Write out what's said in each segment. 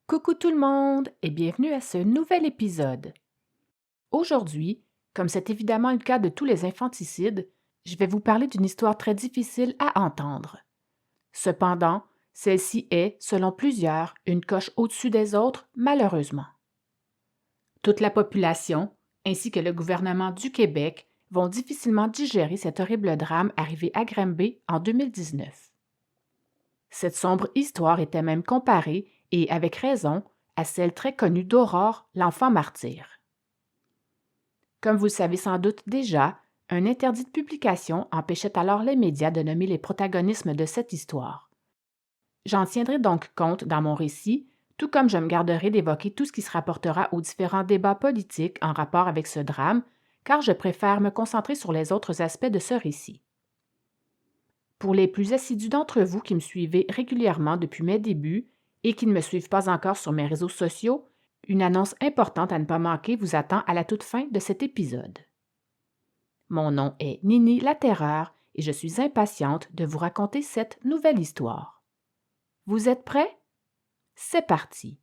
Coucou tout le monde et bienvenue à ce nouvel épisode. Aujourd'hui, comme c'est évidemment le cas de tous les infanticides, je vais vous parler d'une histoire très difficile à entendre. Cependant, celle-ci est, selon plusieurs, une coche au-dessus des autres, malheureusement. Toute la population, ainsi que le gouvernement du Québec, vont difficilement digérer cet horrible drame arrivé à Granby en 2019. Cette sombre histoire était même comparée, et avec raison, à celle très connue d'Aurore, l'enfant martyr. Comme vous le savez sans doute déjà, un interdit de publication empêchait alors les médias de nommer les protagonistes de cette histoire. J'en tiendrai donc compte dans mon récit, tout comme je me garderai d'évoquer tout ce qui se rapportera aux différents débats politiques en rapport avec ce drame, car je préfère me concentrer sur les autres aspects de ce récit. Pour les plus assidus d'entre vous qui me suivez régulièrement depuis mes débuts et qui ne me suivent pas encore sur mes réseaux sociaux, une annonce importante à ne pas manquer vous attend à la toute fin de cet épisode. Mon nom est Nini la Terreur et je suis impatiente de vous raconter cette nouvelle histoire. Vous êtes prêts? C'est parti!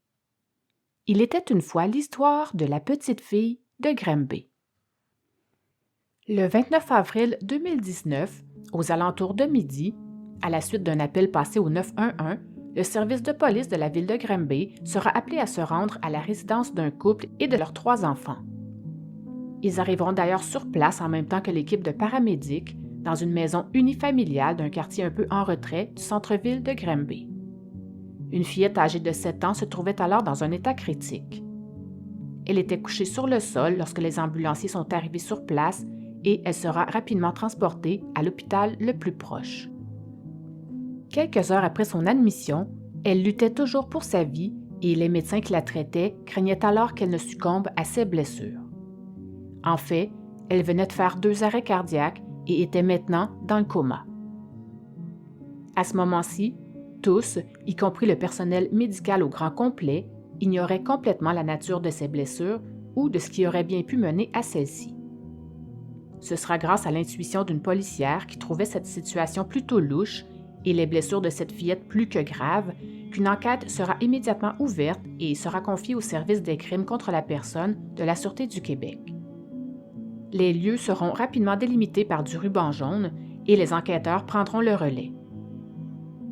Il était une fois l'histoire de la petite fille de Granby. Le 29 avril 2019, aux alentours de midi, à la suite d'un appel passé au 911, le service de police de la ville de Granby sera appelé à se rendre à la résidence d'un couple et de leurs 3 enfants. Ils arriveront d'ailleurs sur place en même temps que l'équipe de paramédics dans une maison unifamiliale d'un quartier un peu en retrait du centre-ville de Granby. Une fillette âgée de 7 ans se trouvait alors dans un état critique. Elle était couchée sur le sol lorsque les ambulanciers sont arrivés sur place et elle sera rapidement transportée à l'hôpital le plus proche. Quelques heures après son admission, elle luttait toujours pour sa vie et les médecins qui la traitaient craignaient alors qu'elle ne succombe à ses blessures. En fait, elle venait de faire 2 arrêts cardiaques et était maintenant dans le coma. À ce moment-ci, tous, y compris le personnel médical au grand complet, ignoraient complètement la nature de ses blessures ou de ce qui aurait bien pu mener à celle-ci. Ce sera grâce à l'intuition d'une policière qui trouvait cette situation plutôt louche et les blessures de cette fillette plus que graves qu'une enquête sera immédiatement ouverte et sera confiée au service des crimes contre la personne de la Sûreté du Québec. Les lieux seront rapidement délimités par du ruban jaune et les enquêteurs prendront le relais.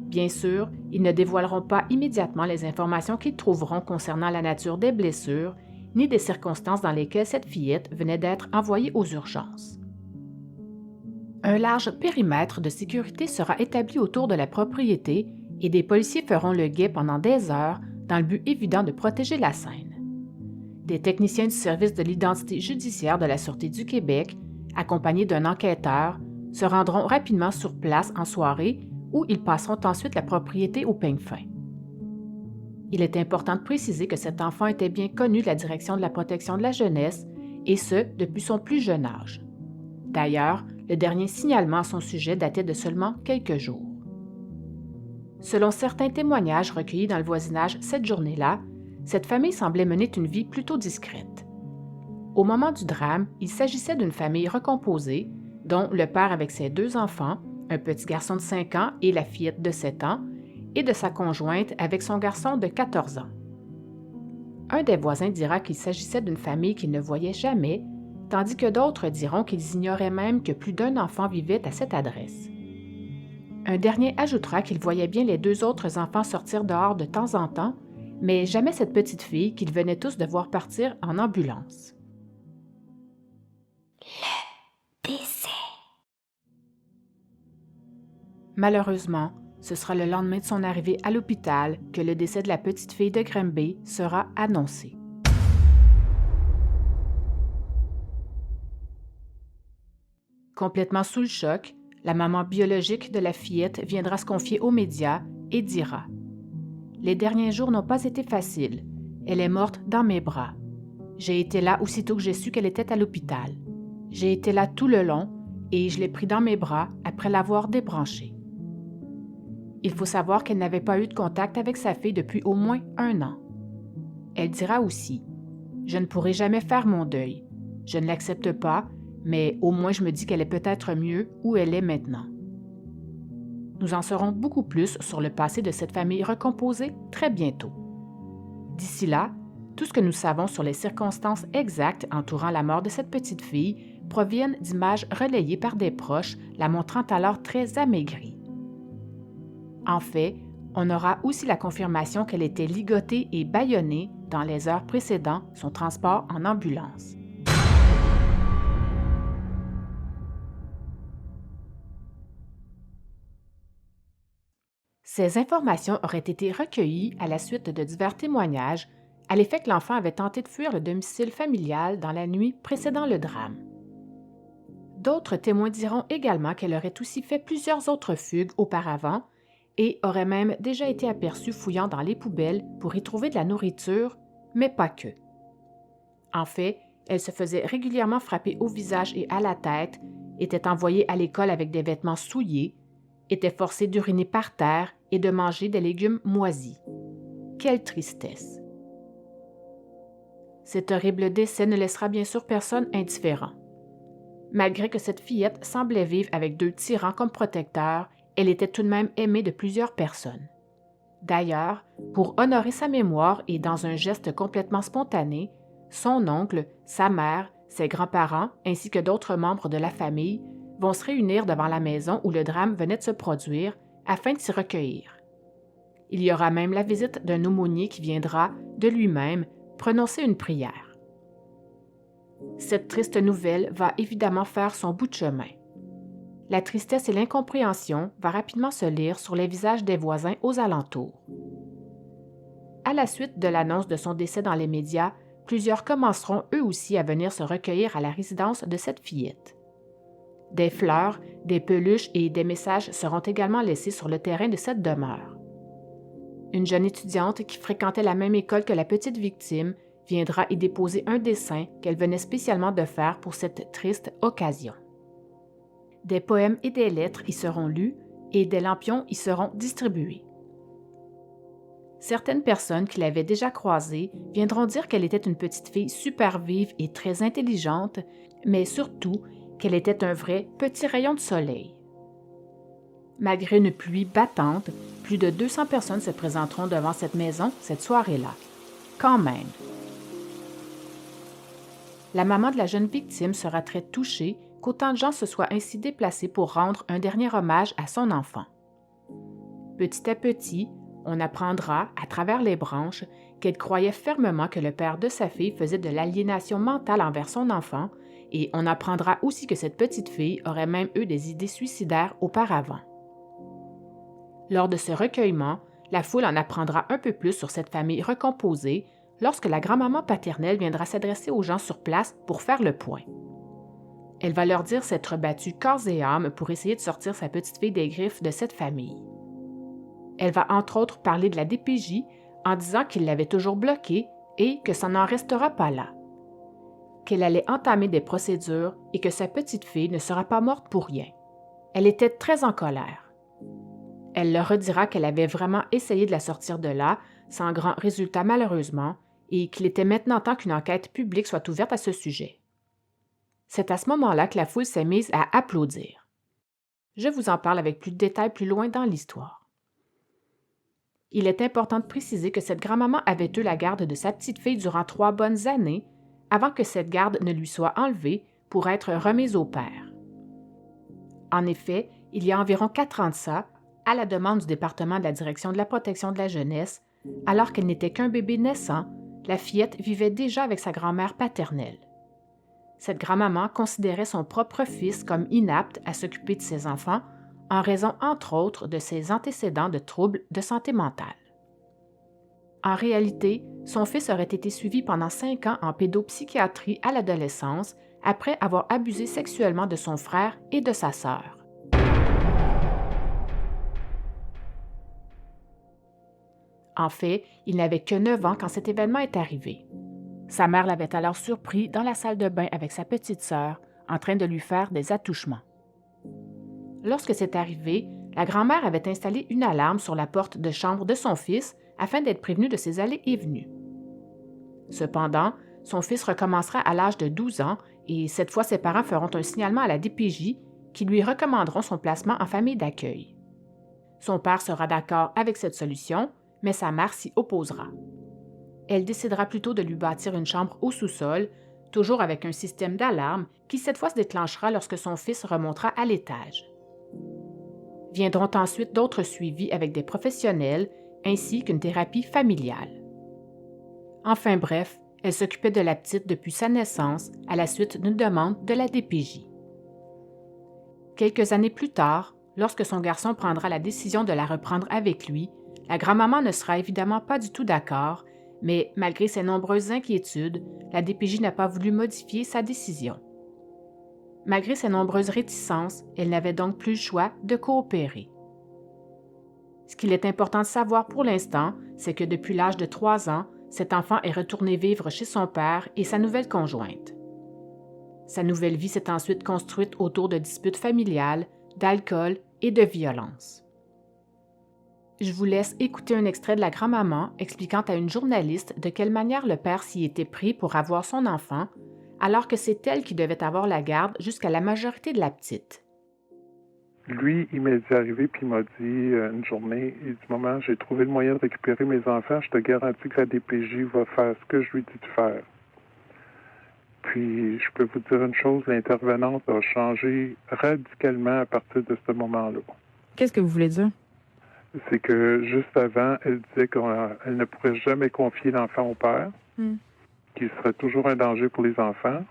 Bien sûr, ils ne dévoileront pas immédiatement les informations qu'ils trouveront concernant la nature des blessures ni des circonstances dans lesquelles cette fillette venait d'être envoyée aux urgences. Un large périmètre de sécurité sera établi autour de la propriété et des policiers feront le guet pendant des heures dans le but évident de protéger la scène. Des techniciens du service de l'identité judiciaire de la Sûreté du Québec, accompagnés d'un enquêteur, se rendront rapidement sur place en soirée où ils passeront ensuite la propriété au peigne fin. Il est important de préciser que cet enfant était bien connu de la Direction de la protection de la jeunesse, et ce, depuis son plus jeune âge. D'ailleurs, le dernier signalement à son sujet datait de seulement quelques jours. Selon certains témoignages recueillis dans le voisinage cette journée-là, cette famille semblait mener une vie plutôt discrète. Au moment du drame, il s'agissait d'une famille recomposée, dont le père avec ses 2 enfants, un petit garçon de 5 ans et la fillette de 7 ans, et de sa conjointe avec son garçon de 14 ans. Un des voisins dira qu'il s'agissait d'une famille qu'il ne voyait jamais, tandis que d'autres diront qu'ils ignoraient même que plus d'un enfant vivait à cette adresse. Un dernier ajoutera qu'il voyait bien les 2 autres enfants sortir dehors de temps en temps, mais jamais cette petite fille qu'ils venaient tous de voir partir en ambulance. Le décès. Malheureusement, ce sera le lendemain de son arrivée à l'hôpital que le décès de la petite fille de Granby sera annoncé. Complètement sous le choc, la maman biologique de la fillette viendra se confier aux médias et dira « Les derniers jours n'ont pas été faciles. Elle est morte dans mes bras. J'ai été là aussitôt que j'ai su qu'elle était à l'hôpital. J'ai été là tout le long et je l'ai pris dans mes bras après l'avoir débranchée. » Il faut savoir qu'elle n'avait pas eu de contact avec sa fille depuis au moins 1 an. Elle dira aussi « Je ne pourrai jamais faire mon deuil. Je ne l'accepte pas, mais au moins je me dis qu'elle est peut-être mieux où elle est maintenant. » Nous en saurons beaucoup plus sur le passé de cette famille recomposée très bientôt. D'ici là, tout ce que nous savons sur les circonstances exactes entourant la mort de cette petite fille proviennent d'images relayées par des proches, la montrant alors très amaigrie. En fait, on aura aussi la confirmation qu'elle était ligotée et bâillonnée dans les heures précédant son transport en ambulance. Ces informations auraient été recueillies à la suite de divers témoignages à l'effet que l'enfant avait tenté de fuir le domicile familial dans la nuit précédant le drame. D'autres témoins diront également qu'elle aurait aussi fait plusieurs autres fugues auparavant et aurait même déjà été aperçue fouillant dans les poubelles pour y trouver de la nourriture, mais pas que. En fait, elle se faisait régulièrement frapper au visage et à la tête, était envoyée à l'école avec des vêtements souillés, était forcée d'uriner par terre et de manger des légumes moisis. Quelle tristesse! Cet horrible décès ne laissera bien sûr personne indifférent. Malgré que cette fillette semblait vivre avec 2 tyrans comme protecteurs, elle était tout de même aimée de plusieurs personnes. D'ailleurs, pour honorer sa mémoire et dans un geste complètement spontané, son oncle, sa mère, ses grands-parents ainsi que d'autres membres de la famille vont se réunir devant la maison où le drame venait de se produire afin de s'y recueillir. Il y aura même la visite d'un aumônier qui viendra, de lui-même, prononcer une prière. Cette triste nouvelle va évidemment faire son bout de chemin. La tristesse et l'incompréhension va rapidement se lire sur les visages des voisins aux alentours. À la suite de l'annonce de son décès dans les médias, plusieurs commenceront eux aussi à venir se recueillir à la résidence de cette fillette. Des fleurs, des peluches et des messages seront également laissés sur le terrain de cette demeure. Une jeune étudiante qui fréquentait la même école que la petite victime viendra y déposer un dessin qu'elle venait spécialement de faire pour cette triste occasion. Des poèmes et des lettres y seront lus et des lampions y seront distribués. Certaines personnes qui l'avaient déjà croisée viendront dire qu'elle était une petite fille super vive et très intelligente, mais surtout qu'elle était un vrai petit rayon de soleil. Malgré une pluie battante, plus de 200 personnes se présenteront devant cette maison cette soirée-là. Quand même. La maman de la jeune victime sera très touchée qu'autant de gens se soient ainsi déplacés pour rendre un dernier hommage à son enfant. Petit à petit, on apprendra, à travers les branches, qu'elle croyait fermement que le père de sa fille faisait de l'aliénation mentale envers son enfant, et on apprendra aussi que cette petite fille aurait même eu des idées suicidaires auparavant. Lors de ce recueillement, la foule en apprendra un peu plus sur cette famille recomposée lorsque la grand-maman paternelle viendra s'adresser aux gens sur place pour faire le point. Elle va leur dire s'être battue corps et âme pour essayer de sortir sa petite fille des griffes de cette famille. Elle va entre autres parler de la DPJ en disant qu'il l'avait toujours bloquée et que ça n'en restera pas là. Qu'elle allait entamer des procédures et que sa petite fille ne sera pas morte pour rien. Elle était très en colère. Elle leur redira qu'elle avait vraiment essayé de la sortir de là, sans grand résultat malheureusement, et qu'il était maintenant temps qu'une enquête publique soit ouverte à ce sujet. C'est à ce moment-là que la foule s'est mise à applaudir. Je vous en parle avec plus de détails plus loin dans l'histoire. Il est important de préciser que cette grand-maman avait eu la garde de sa petite fille durant 3 bonnes années, avant que cette garde ne lui soit enlevée pour être remise au père. En effet, il y a environ 4 ans de ça, à la demande du département de la Direction de la protection de la jeunesse, alors qu'elle n'était qu'un bébé naissant, la fillette vivait déjà avec sa grand-mère paternelle. Cette grand-maman considérait son propre fils comme inapte à s'occuper de ses enfants en raison, entre autres, de ses antécédents de troubles de santé mentale. En réalité, son fils aurait été suivi pendant 5 ans en pédopsychiatrie à l'adolescence après avoir abusé sexuellement de son frère et de sa sœur. En fait, il n'avait que 9 ans quand cet événement est arrivé. Sa mère l'avait alors surpris dans la salle de bain avec sa petite sœur, en train de lui faire des attouchements. Lorsque c'est arrivé, la grand-mère avait installé une alarme sur la porte de chambre de son fils afin d'être prévenue de ses allées et venues. Cependant, son fils recommencera à l'âge de 12 ans et cette fois ses parents feront un signalement à la DPJ qui lui recommanderont son placement en famille d'accueil. Son père sera d'accord avec cette solution, mais sa mère s'y opposera. elle décidera plutôt de lui bâtir une chambre au sous-sol, toujours avec un système d'alarme qui cette fois se déclenchera lorsque son fils remontera à l'étage. Viendront ensuite d'autres suivis avec des professionnels ainsi qu'une thérapie familiale. Enfin bref, elle s'occupait de la petite depuis sa naissance à la suite d'une demande de la DPJ. Quelques années plus tard, lorsque son garçon prendra la décision de la reprendre avec lui, la grand-maman ne sera évidemment pas du tout d'accord, mais malgré ses nombreuses inquiétudes, la DPJ n'a pas voulu modifier sa décision. Malgré ses nombreuses réticences, elle n'avait donc plus le choix de coopérer. Ce qu'il est important de savoir pour l'instant, c'est que depuis l'âge de 3 ans, cet enfant est retourné vivre chez son père et sa nouvelle conjointe. Sa nouvelle vie s'est ensuite construite autour de disputes familiales, d'alcool et de violence. Je vous laisse écouter un extrait de la grand-maman expliquant à une journaliste de quelle manière le père s'y était pris pour avoir son enfant, alors que c'est elle qui devait avoir la garde jusqu'à la majorité de la petite. Lui, il m'est arrivé puis il m'a dit une journée, il dit « Maman, j'ai trouvé le moyen de récupérer mes enfants, je te garantis que la DPJ va faire ce que je lui dis de faire. » Puis, je peux vous dire une chose, l'intervenante a changé radicalement à partir de ce moment-là. Qu'est-ce que vous voulez dire? C'est que juste avant, elle disait qu'elle ne pourrait jamais confier l'enfant au père, qu'il serait toujours un danger pour les enfants.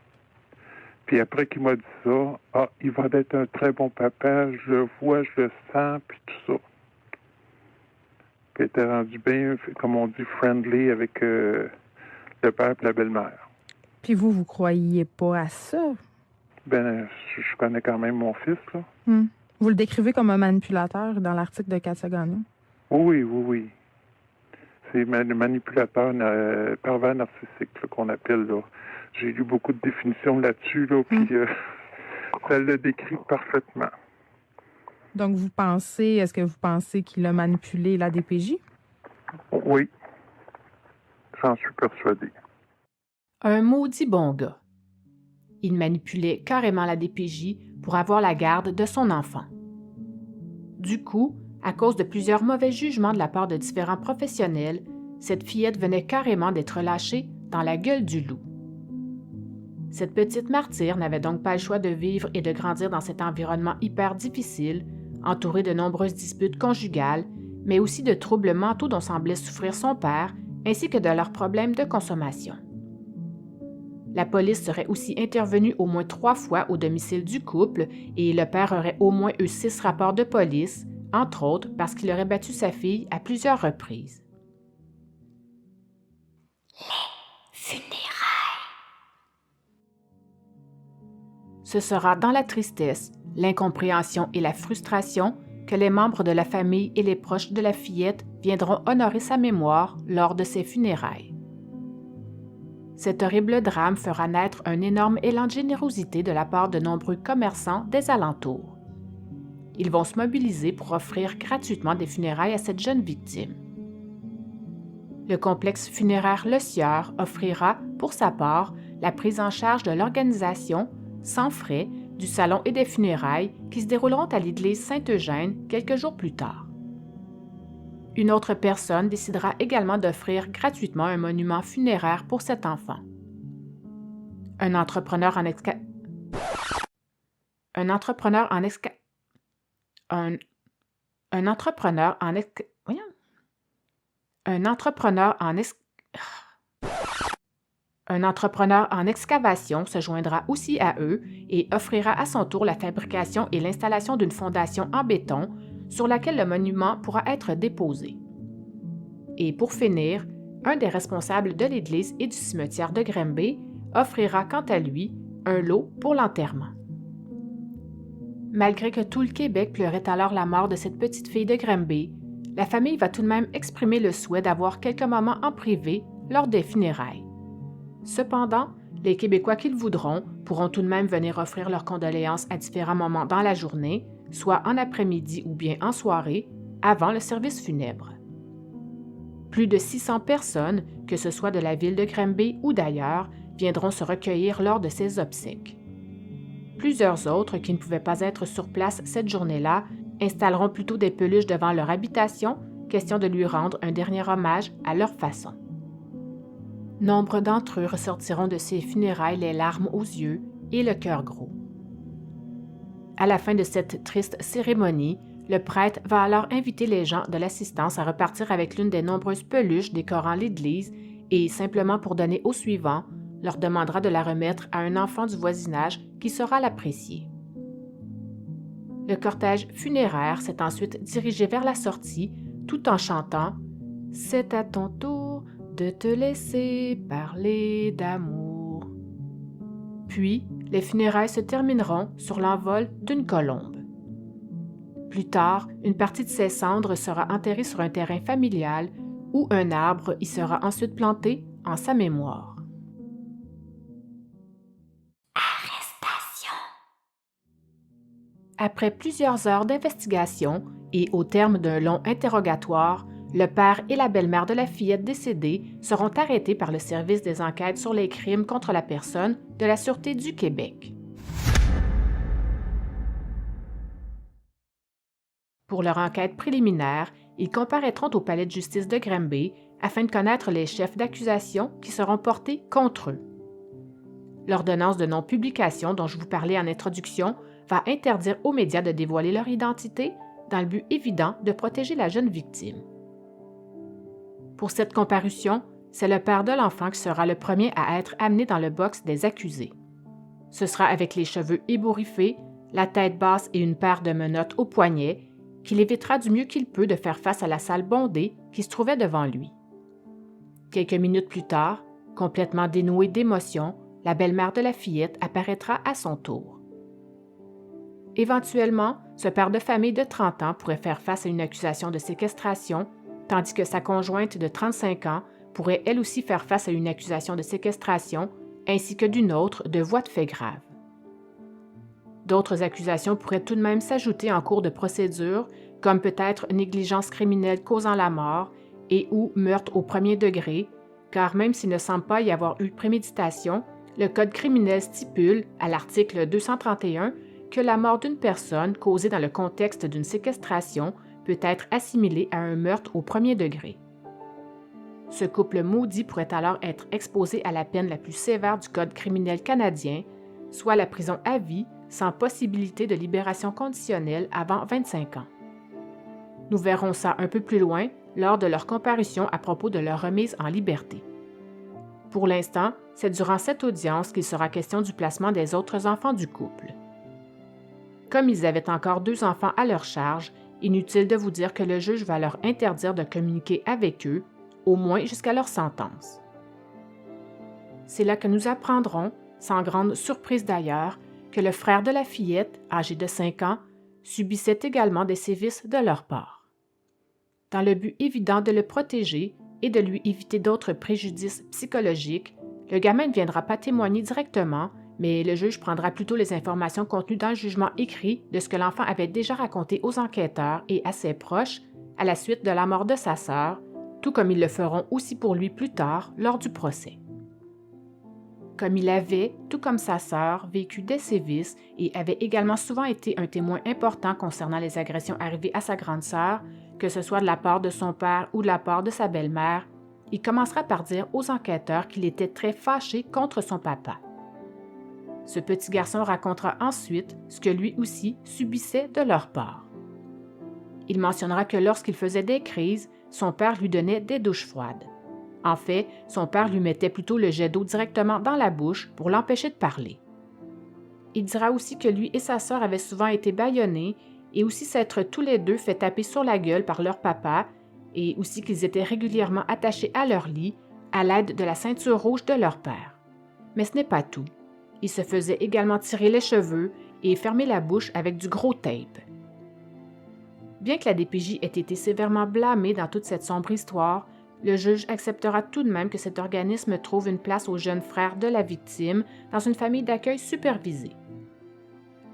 Puis après qu'il m'a dit ça, il va être un très bon papa, je le vois, je le sens, puis tout ça. Puis elle était rendue bien, comme on dit, friendly avec le père et la belle-mère. Puis vous croyez pas à ça? Ben, je connais quand même mon fils, là. Vous le décrivez comme un manipulateur dans l'article de Katia Gagnon? Oui. C'est le manipulateur pervers narcissique là, qu'on appelle, là. J'ai lu beaucoup de définitions là-dessus, là, puis ça le décrit parfaitement. Donc, est-ce que vous pensez qu'il a manipulé la DPJ? Oui, j'en suis persuadé. Un maudit bon gars. Il manipulait carrément la DPJ pour avoir la garde de son enfant. Du coup, à cause de plusieurs mauvais jugements de la part de différents professionnels, cette fillette venait carrément d'être lâchée dans la gueule du loup. Cette petite martyre n'avait donc pas le choix de vivre et de grandir dans cet environnement hyper difficile, entouré de nombreuses disputes conjugales, mais aussi de troubles mentaux dont semblait souffrir son père, ainsi que de leurs problèmes de consommation. La police serait aussi intervenue au moins 3 fois au domicile du couple et le père aurait au moins eu 6 rapports de police, entre autres parce qu'il aurait battu sa fille à plusieurs reprises. Les funérailles. Ce sera dans la tristesse, l'incompréhension et la frustration que les membres de la famille et les proches de la fillette viendront honorer sa mémoire lors de ses funérailles. Cet horrible drame fera naître un énorme élan de générosité de la part de nombreux commerçants des alentours. Ils vont se mobiliser pour offrir gratuitement des funérailles à cette jeune victime. Le complexe funéraire Le Sieur offrira, pour sa part, la prise en charge de l'organisation, sans frais, du salon et des funérailles qui se dérouleront à l'église Saint-Eugène quelques jours plus tard. Une autre personne décidera également d'offrir gratuitement un monument funéraire pour cet enfant. Un entrepreneur en excavation se joindra aussi à eux et offrira à son tour la fabrication et l'installation d'une fondation en béton sur laquelle le monument pourra être déposé. Et pour finir, un des responsables de l'église et du cimetière de Granby offrira quant à lui un lot pour l'enterrement. Malgré que tout le Québec pleurait alors la mort de cette petite fille de Granby, la famille va tout de même exprimer le souhait d'avoir quelques moments en privé lors des funérailles. Cependant, les Québécois qui le voudront pourront tout de même venir offrir leurs condoléances à différents moments dans la journée, soit en après-midi ou bien en soirée, avant le service funèbre. Plus de 600 personnes, que ce soit de la ville de Granby ou d'ailleurs, viendront se recueillir lors de ces obsèques. Plusieurs autres, qui ne pouvaient pas être sur place cette journée-là, installeront plutôt des peluches devant leur habitation, question de lui rendre un dernier hommage à leur façon. Nombre d'entre eux ressortiront de ces funérailles les larmes aux yeux et le cœur gros. À la fin de cette triste cérémonie, le prêtre va alors inviter les gens de l'assistance à repartir avec l'une des nombreuses peluches décorant l'église et, simplement pour donner au suivant, leur demandera de la remettre à un enfant du voisinage qui saura l'apprécier. Le cortège funéraire s'est ensuite dirigé vers la sortie tout en chantant « C'est à ton tour de te laisser parler d'amour ». Puis, les funérailles se termineront sur l'envol d'une colombe. Plus tard, une partie de ses cendres sera enterrée sur un terrain familial où un arbre y sera ensuite planté en sa mémoire. Arrestation. Après plusieurs heures d'investigation et au terme d'un long interrogatoire, le père et la belle-mère de la fillette décédée seront arrêtés par le Service des enquêtes sur les crimes contre la personne de la Sûreté du Québec. Pour leur enquête préliminaire, ils comparaîtront au palais de justice de Granby afin de connaître les chefs d'accusation qui seront portés contre eux. L'ordonnance de non-publication dont je vous parlais en introduction va interdire aux médias de dévoiler leur identité dans le but évident de protéger la jeune victime. Pour cette comparution, c'est le père de l'enfant qui sera le premier à être amené dans le box des accusés. Ce sera avec les cheveux ébouriffés, la tête basse et une paire de menottes au poignet qu'il évitera du mieux qu'il peut de faire face à la salle bondée qui se trouvait devant lui. Quelques minutes plus tard, complètement dénouée d'émotion, la belle-mère de la fillette apparaîtra à son tour. Éventuellement, ce père de famille de 30 ans pourrait faire face à une accusation de séquestration, tandis que sa conjointe de 35 ans pourrait elle aussi faire face à une accusation de séquestration, ainsi que d'une autre de voies de fait grave. D'autres accusations pourraient tout de même s'ajouter en cours de procédure, comme peut-être négligence criminelle causant la mort et ou meurtre au premier degré, car même s'il ne semble pas y avoir eu préméditation, le Code criminel stipule, à l'article 231, que la mort d'une personne causée dans le contexte d'une séquestration peut être assimilée à un meurtre au premier degré. Ce couple maudit pourrait alors être exposé à la peine la plus sévère du Code criminel canadien, soit la prison à vie, sans possibilité de libération conditionnelle avant 25 ans. Nous verrons ça un peu plus loin lors de leur comparution à propos de leur remise en liberté. Pour l'instant, c'est durant cette audience qu'il sera question du placement des autres enfants du couple. Comme ils avaient encore 2 enfants à leur charge, inutile de vous dire que le juge va leur interdire de communiquer avec eux, au moins jusqu'à leur sentence. C'est là que nous apprendrons, sans grande surprise d'ailleurs, que le frère de la fillette, âgé de 5 ans, subissait également des sévices de leur part. Dans le but évident de le protéger et de lui éviter d'autres préjudices psychologiques, le gamin ne viendra pas témoigner directement, mais le juge prendra plutôt les informations contenues dans le jugement écrit de ce que l'enfant avait déjà raconté aux enquêteurs et à ses proches à la suite de la mort de sa sœur, tout comme ils le feront aussi pour lui plus tard lors du procès. Comme il avait, tout comme sa sœur, vécu des sévices et avait également souvent été un témoin important concernant les agressions arrivées à sa grande sœur, que ce soit de la part de son père ou de la part de sa belle-mère, il commencera par dire aux enquêteurs qu'il était très fâché contre son papa. Ce petit garçon racontera ensuite ce que lui aussi subissait de leur part. Il mentionnera que lorsqu'il faisait des crises, son père lui donnait des douches froides. En fait, son père lui mettait plutôt le jet d'eau directement dans la bouche pour l'empêcher de parler. Il dira aussi que lui et sa sœur avaient souvent été bâillonnés et aussi s'être tous les deux fait taper sur la gueule par leur papa et aussi qu'ils étaient régulièrement attachés à leur lit à l'aide de la ceinture rouge de leur père. Mais ce n'est pas tout. Il se faisait également tirer les cheveux et fermer la bouche avec du gros tape. Bien que la DPJ ait été sévèrement blâmée dans toute cette sombre histoire, le juge acceptera tout de même que cet organisme trouve une place au jeune frère de la victime dans une famille d'accueil supervisée.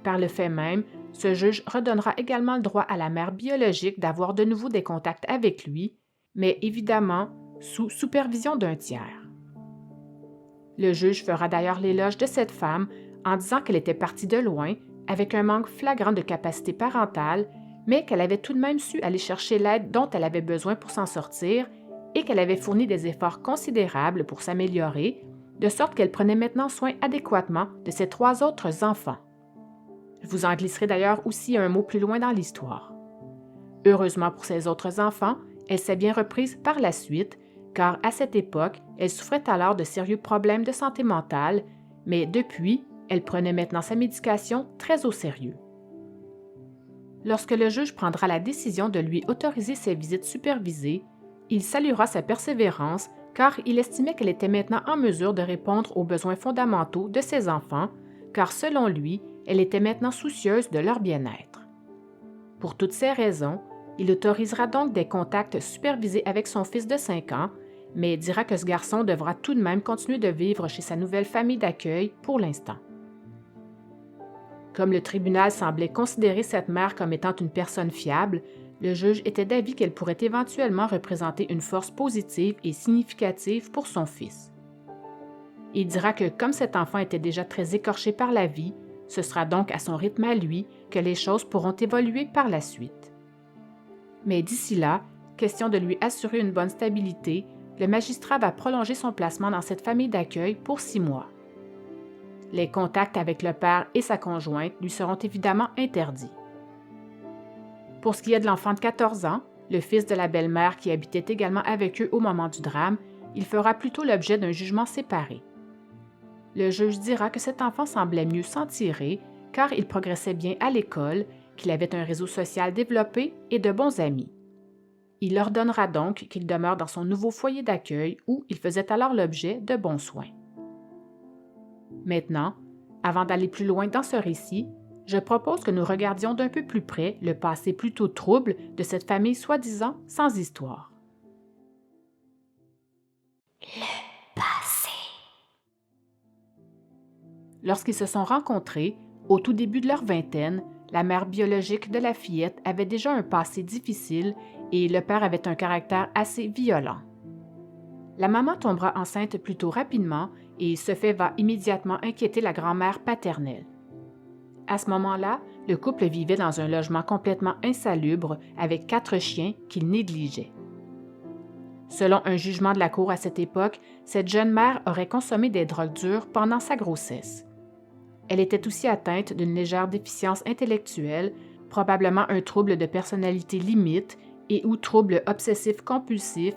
Par le fait même, ce juge redonnera également le droit à la mère biologique d'avoir de nouveau des contacts avec lui, mais évidemment sous supervision d'un tiers. Le juge fera d'ailleurs l'éloge de cette femme en disant qu'elle était partie de loin, avec un manque flagrant de capacité parentale, mais qu'elle avait tout de même su aller chercher l'aide dont elle avait besoin pour s'en sortir et qu'elle avait fourni des efforts considérables pour s'améliorer, de sorte qu'elle prenait maintenant soin adéquatement de ses 3 autres enfants. Je vous en glisserai d'ailleurs aussi un mot plus loin dans l'histoire. Heureusement pour ses autres enfants, elle s'est bien reprise par la suite, car à cette époque, elle souffrait alors de sérieux problèmes de santé mentale, mais depuis, elle prenait maintenant sa médication très au sérieux. Lorsque le juge prendra la décision de lui autoriser ses visites supervisées, il saluera sa persévérance car il estimait qu'elle était maintenant en mesure de répondre aux besoins fondamentaux de ses enfants, car selon lui, elle était maintenant soucieuse de leur bien-être. Pour toutes ces raisons, il autorisera donc des contacts supervisés avec son fils de 5 ans, mais dira que ce garçon devra tout de même continuer de vivre chez sa nouvelle famille d'accueil pour l'instant. Comme le tribunal semblait considérer cette mère comme étant une personne fiable, le juge était d'avis qu'elle pourrait éventuellement représenter une force positive et significative pour son fils. Il dira que comme cet enfant était déjà très écorché par la vie, ce sera donc à son rythme à lui que les choses pourront évoluer par la suite. Mais d'ici là, question de lui assurer une bonne stabilité, le magistrat va prolonger son placement dans cette famille d'accueil pour 6 mois. Les contacts avec le père et sa conjointe lui seront évidemment interdits. Pour ce qui est de l'enfant de 14 ans, le fils de la belle-mère qui habitait également avec eux au moment du drame, il fera plutôt l'objet d'un jugement séparé. Le juge dira que cet enfant semblait mieux s'en tirer car il progressait bien à l'école, qu'il avait un réseau social développé et de bons amis. Il ordonnera donc qu'il demeure dans son nouveau foyer d'accueil où il faisait alors l'objet de bons soins. Maintenant, avant d'aller plus loin dans ce récit, je propose que nous regardions d'un peu plus près le passé plutôt trouble de cette famille soi-disant sans histoire. Le passé. Lorsqu'ils se sont rencontrés, au tout début de leur vingtaine, la mère biologique de la fillette avait déjà un passé difficile et le père avait un caractère assez violent. La maman tombera enceinte plutôt rapidement et ce fait va immédiatement inquiéter la grand-mère paternelle. À ce moment-là, le couple vivait dans un logement complètement insalubre avec 4 chiens qu'il négligeait. Selon un jugement de la cour à cette époque, cette jeune mère aurait consommé des drogues dures pendant sa grossesse. Elle était aussi atteinte d'une légère déficience intellectuelle, probablement un trouble de personnalité limite et ou trouble obsessif-compulsif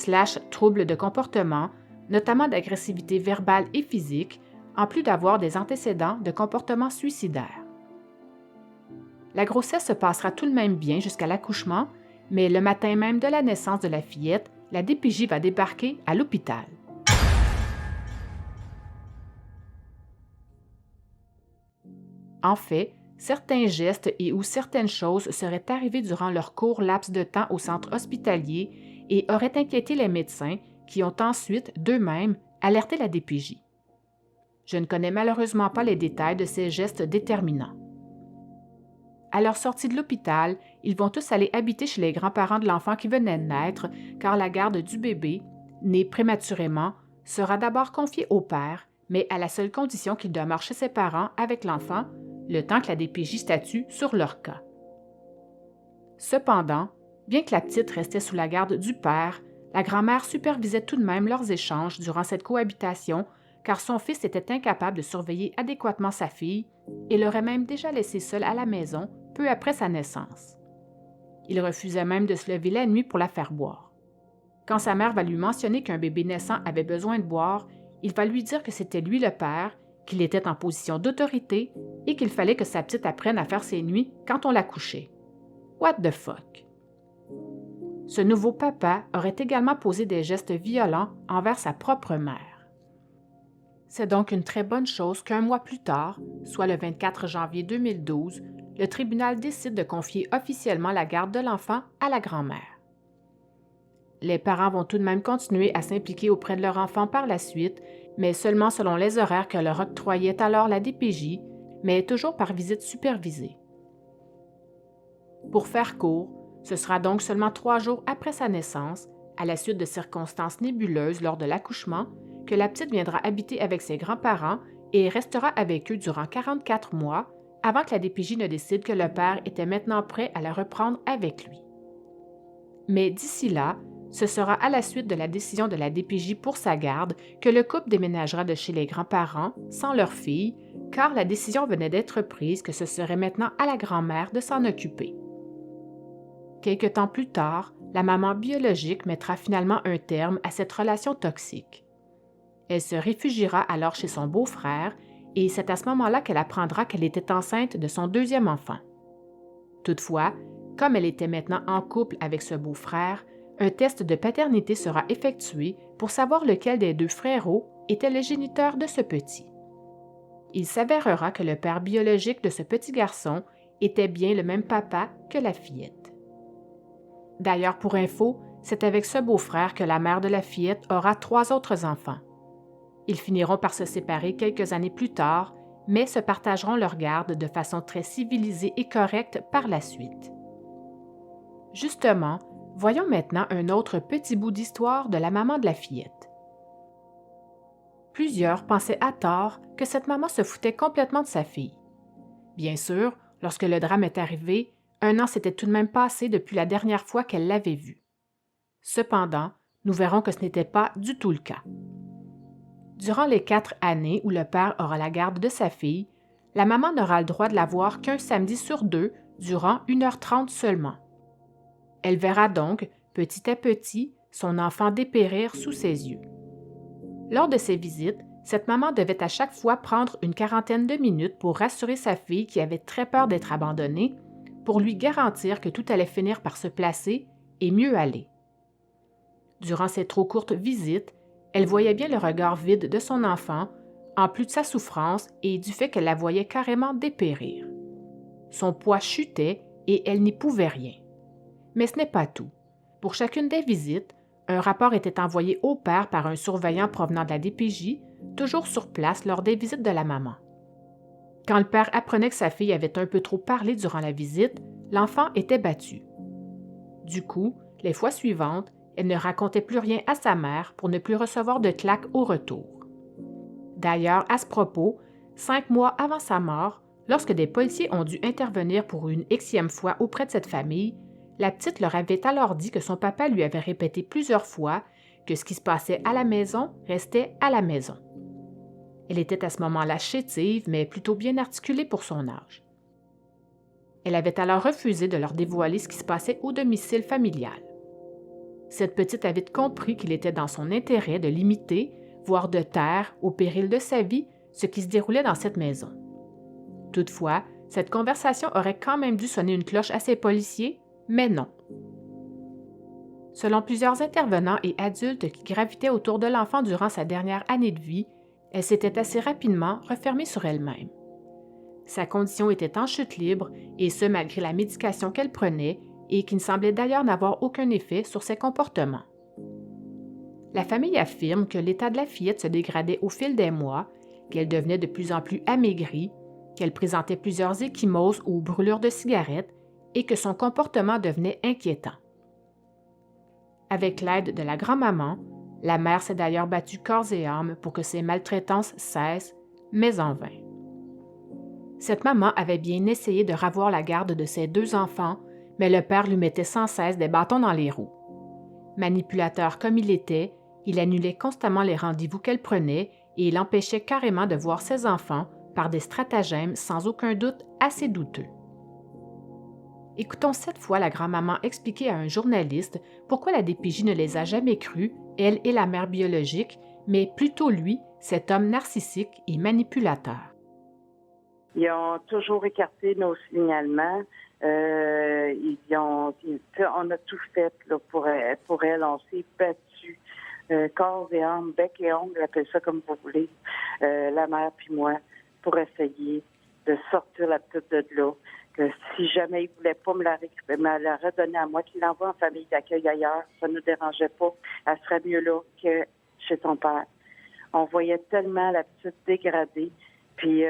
/ trouble de comportement, notamment d'agressivité verbale et physique, en plus d'avoir des antécédents de comportement suicidaire. La grossesse se passera tout de même bien jusqu'à l'accouchement, mais le matin même de la naissance de la fillette, la DPJ va débarquer à l'hôpital. En fait, certains gestes et ou certaines choses seraient arrivées durant leur court laps de temps au centre hospitalier et auraient inquiété les médecins qui ont ensuite, d'eux-mêmes, alerté la DPJ. Je ne connais malheureusement pas les détails de ces gestes déterminants. À leur sortie de l'hôpital, ils vont tous aller habiter chez les grands-parents de l'enfant qui venait de naître, car la garde du bébé, né prématurément, sera d'abord confiée au père, mais à la seule condition qu'il demeure chez ses parents avec l'enfant, le temps que la DPJ statue sur leur cas. Cependant, bien que la petite restait sous la garde du père, la grand-mère supervisait tout de même leurs échanges durant cette cohabitation, car son fils était incapable de surveiller adéquatement sa fille et l'aurait même déjà laissée seule à la maison peu après sa naissance. Il refusait même de se lever la nuit pour la faire boire. Quand sa mère va lui mentionner qu'un bébé naissant avait besoin de boire, il va lui dire que c'était lui le père, qu'il était en position d'autorité et qu'il fallait que sa petite apprenne à faire ses nuits quand on la couchait. What the fuck? Ce nouveau papa aurait également posé des gestes violents envers sa propre mère. C'est donc une très bonne chose qu'un mois plus tard, soit le 24 janvier 2012, le tribunal décide de confier officiellement la garde de l'enfant à la grand-mère. Les parents vont tout de même continuer à s'impliquer auprès de leur enfant par la suite, mais seulement selon les horaires que leur octroyait alors la DPJ, mais toujours par visite supervisée. Pour faire court, ce sera donc seulement 3 jours après sa naissance, à la suite de circonstances nébuleuses lors de l'accouchement, que la petite viendra habiter avec ses grands-parents et restera avec eux durant 44 mois, avant que la DPJ ne décide que le père était maintenant prêt à la reprendre avec lui. Mais d'ici là, Ce sera à la suite de la décision de la DPJ pour sa garde que le couple déménagera de chez les grands-parents sans leur fille, car la décision venait d'être prise que ce serait maintenant à la grand-mère de s'en occuper. Quelque temps plus tard, la maman biologique mettra finalement un terme à cette relation toxique. Elle se réfugiera alors chez son beau-frère et c'est à ce moment-là qu'elle apprendra qu'elle était enceinte de son deuxième enfant. Toutefois, comme elle était maintenant en couple avec ce beau-frère, un test de paternité sera effectué pour savoir lequel des deux frérots était le géniteur de ce petit. Il s'avérera que le père biologique de ce petit garçon était bien le même papa que la fillette. D'ailleurs, pour info, c'est avec ce beau-frère que la mère de la fillette aura 3 autres enfants. Ils finiront par se séparer quelques années plus tard, mais se partageront leur garde de façon très civilisée et correcte par la suite. Justement, voyons maintenant un autre petit bout d'histoire de la maman de la fillette. Plusieurs pensaient à tort que cette maman se foutait complètement de sa fille. Bien sûr, lorsque le drame est arrivé, 1 an s'était tout de même passé depuis la dernière fois qu'elle l'avait vue. Cependant, nous verrons que ce n'était pas du tout le cas. Durant les 4 années où le père aura la garde de sa fille, la maman n'aura le droit de la voir qu'un samedi sur 2 durant 1h30 seulement. Elle verra donc, petit à petit, son enfant dépérir sous ses yeux. Lors de ces visites, cette maman devait à chaque fois prendre une quarantaine de minutes pour rassurer sa fille qui avait très peur d'être abandonnée, pour lui garantir que tout allait finir par se placer et mieux aller. Durant ces trop courtes visites, elle voyait bien le regard vide de son enfant, en plus de sa souffrance et du fait qu'elle la voyait carrément dépérir. Son poids chutait et elle n'y pouvait rien. Mais ce n'est pas tout. Pour chacune des visites, un rapport était envoyé au père par un surveillant provenant de la DPJ, toujours sur place lors des visites de la maman. Quand le père apprenait que sa fille avait un peu trop parlé durant la visite, l'enfant était battu. Du coup, les fois suivantes, elle ne racontait plus rien à sa mère pour ne plus recevoir de claques au retour. D'ailleurs, à ce propos, 5 mois avant sa mort, lorsque des policiers ont dû intervenir pour une Xème fois auprès de cette famille, la petite leur avait alors dit que son papa lui avait répété plusieurs fois que ce qui se passait à la maison restait à la maison. Elle était à ce moment-là chétive, mais plutôt bien articulée pour son âge. Elle avait alors refusé de leur dévoiler ce qui se passait au domicile familial. Cette petite avait compris qu'il était dans son intérêt de limiter, voire de taire, au péril de sa vie, ce qui se déroulait dans cette maison. Toutefois, cette conversation aurait quand même dû sonner une cloche à ces policiers, mais non. Selon plusieurs intervenants et adultes qui gravitaient autour de l'enfant durant sa dernière année de vie, elle s'était assez rapidement refermée sur elle-même. Sa condition était en chute libre, et ce malgré la médication qu'elle prenait, et qui ne semblait d'ailleurs n'avoir aucun effet sur ses comportements. La famille affirme que l'état de la fillette se dégradait au fil des mois, qu'elle devenait de plus en plus amaigrie, qu'elle présentait plusieurs ecchymoses ou brûlures de cigarettes et que son comportement devenait inquiétant. Avec l'aide de la grand-maman, la mère s'est d'ailleurs battue corps et âme pour que ces maltraitances cessent, mais en vain. Cette maman avait bien essayé de ravoir la garde de ses 2 enfants, mais le père lui mettait sans cesse des bâtons dans les roues. Manipulateur comme il était, il annulait constamment les rendez-vous qu'elle prenait et l'empêchait carrément de voir ses enfants par des stratagèmes sans aucun doute assez douteux. Écoutons cette fois la grand-maman expliquer à un journaliste pourquoi la DPJ ne les a jamais crus, elle et la mère biologique, mais plutôt lui, cet homme narcissique et manipulateur. Ils ont toujours écarté nos signalements. On a tout fait là, pour elle. On s'est battu. Corps et âme, bec et ongles, appelez ça comme vous voulez, la mère puis moi, pour essayer de sortir la petite de là. Que si jamais il ne voulait pas me la redonner à moi, qu'il l'envoie en famille d'accueil ailleurs, ça ne nous dérangeait pas. Elle serait mieux là que chez son père. On voyait tellement la petite dégradée. Puis,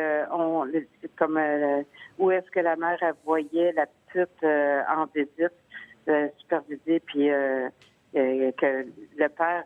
où est-ce que la mère, elle voyait la petite en visite, supervisée, puis que le père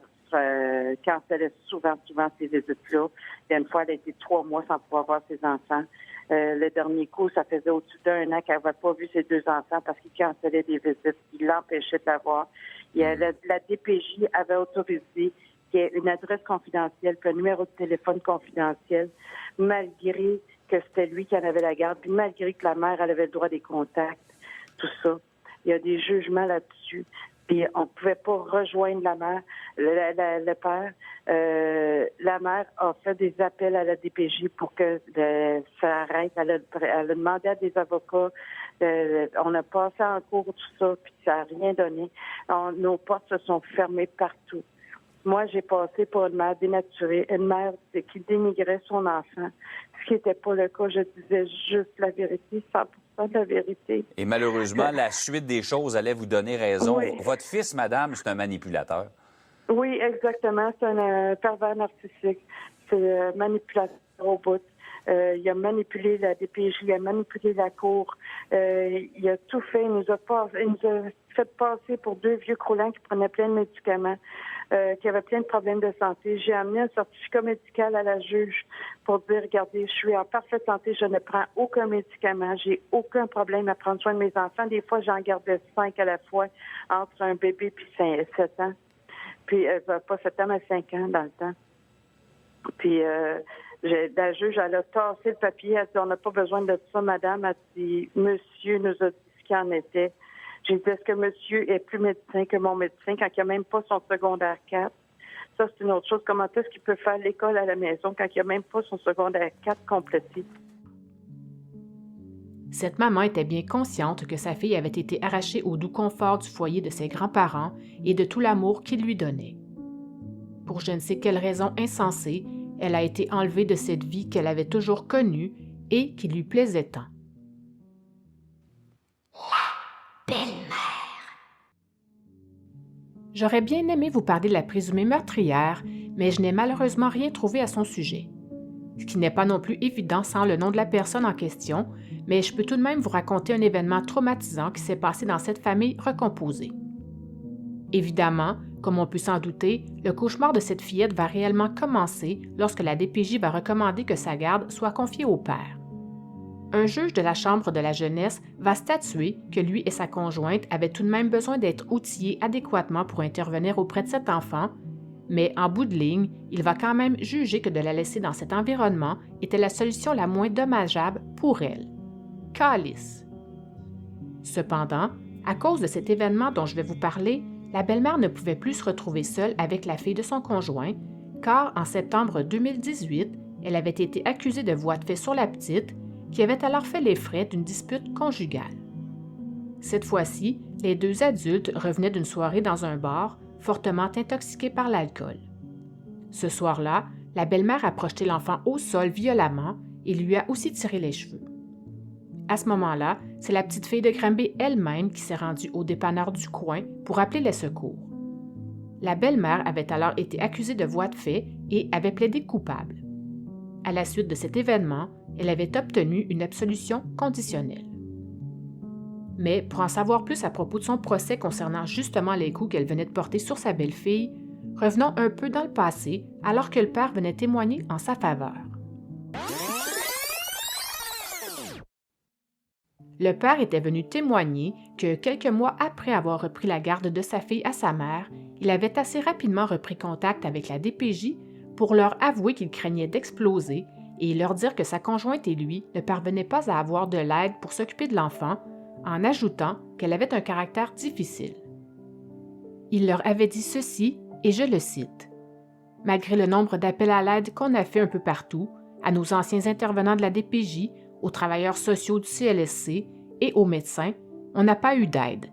cancellait souvent ces visites-là. Il y a une fois, elle a été 3 mois sans pouvoir voir ses enfants. Le dernier coup, ça faisait au-dessus d'1 an qu'elle n'avait pas vu ses 2 enfants parce qu'il cancellait des visites. Il l'empêchait de la voir. La DPJ avait autorisé qu'il y ait une adresse confidentielle, puis un numéro de téléphone confidentiel, malgré que c'était lui qui en avait la garde, puis malgré que la mère elle avait le droit des contacts, tout ça. Il y a des jugements là-dessus. Puis on ne pouvait pas rejoindre la mère, le père. La mère a fait des appels à la DPJ pour que ça arrête. Elle a demandé à des avocats. On a passé en cours tout ça, puis ça n'a rien donné. Nos portes se sont fermées partout. Moi, j'ai passé pour une mère dénaturée, une mère qui dénigrait son enfant, ce qui n'était pas le cas. Je disais juste la vérité, 100% de la vérité. Et malheureusement, la suite des choses allait vous donner raison. Oui. Votre fils, madame, c'est un manipulateur. Oui, exactement. C'est un pervers narcissique. C'est un manipulateur au bout. Il a manipulé la DPJ, il a manipulé la cour. Il a tout fait. Il nous a fait passer pour deux vieux croulants qui prenaient plein de médicaments, qui avaient plein de problèmes de santé. J'ai amené un certificat médical à la juge pour dire, regardez, je suis en parfaite santé, je ne prends aucun médicament, j'ai aucun problème à prendre soin de mes enfants. Des fois, j'en gardais 5 à la fois entre un bébé et 7 ans. Puis, pas 7 ans, mais 5 ans dans le temps. Puis, la juge, elle a tassé le papier. Elle a dit, on n'a pas besoin de ça, madame. Elle a dit, monsieur nous a dit ce qu'il en était. J'ai dit, est-ce que monsieur est plus médecin que mon médecin quand il n'a même pas son secondaire 4? Ça, c'est une autre chose. Comment est-ce qu'il peut faire l'école à la maison quand il n'a même pas son secondaire 4 complété? Cette maman était bien consciente que sa fille avait été arrachée au doux confort du foyer de ses grands-parents et de tout l'amour qu'ils lui donnaient. Pour je ne sais quelle raison insensée, elle a été enlevée de cette vie qu'elle avait toujours connue et qui lui plaisait tant. La belle-mère. J'aurais bien aimé vous parler de la présumée meurtrière, mais je n'ai malheureusement rien trouvé à son sujet. Ce qui n'est pas non plus évident sans le nom de la personne en question, mais je peux tout de même vous raconter un événement traumatisant qui s'est passé dans cette famille recomposée. Évidemment, comme on peut s'en douter, le cauchemar de cette fillette va réellement commencer lorsque la DPJ va recommander que sa garde soit confiée au père. Un juge de la Chambre de la jeunesse va statuer que lui et sa conjointe avaient tout de même besoin d'être outillés adéquatement pour intervenir auprès de cet enfant, mais en bout de ligne, il va quand même juger que de la laisser dans cet environnement était la solution la moins dommageable pour elle. Calice. Cependant, à cause de cet événement dont je vais vous parler, la belle-mère ne pouvait plus se retrouver seule avec la fille de son conjoint, car en septembre 2018, elle avait été accusée de voies de fait sur la petite, qui avait alors fait les frais d'une dispute conjugale. Cette fois-ci, les deux adultes revenaient d'une soirée dans un bar, fortement intoxiqués par l'alcool. Ce soir-là, la belle-mère a projeté l'enfant au sol violemment et lui a aussi tiré les cheveux. À ce moment-là, c'est la petite fille de Granby elle-même qui s'est rendue au dépanneur du coin pour appeler les secours. La belle-mère avait alors été accusée de voies de fait et avait plaidé coupable. À la suite de cet événement, elle avait obtenu une absolution conditionnelle. Mais pour en savoir plus à propos de son procès concernant justement les coups qu'elle venait de porter sur sa belle-fille, revenons un peu dans le passé alors que le père venait témoigner en sa faveur. Le père était venu témoigner que quelques mois après avoir repris la garde de sa fille à sa mère, il avait assez rapidement repris contact avec la DPJ pour leur avouer qu'il craignait d'exploser et leur dire que sa conjointe et lui ne parvenaient pas à avoir de l'aide pour s'occuper de l'enfant, en ajoutant qu'elle avait un caractère difficile. Il leur avait dit ceci, et je le cite. « Malgré le nombre d'appels à l'aide qu'on a fait un peu partout, à nos anciens intervenants de la DPJ, aux travailleurs sociaux du CLSC et aux médecins, on n'a pas eu d'aide.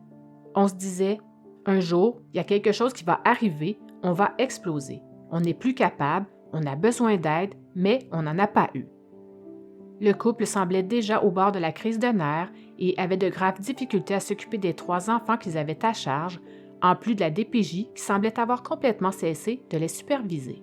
On se disait, un jour, il y a quelque chose qui va arriver, on va exploser. On n'est plus capable, on a besoin d'aide, mais on n'en a pas eu. » Le couple semblait déjà au bord de la crise de nerfs et avait de graves difficultés à s'occuper des 3 enfants qu'ils avaient à charge, en plus de la DPJ qui semblait avoir complètement cessé de les superviser.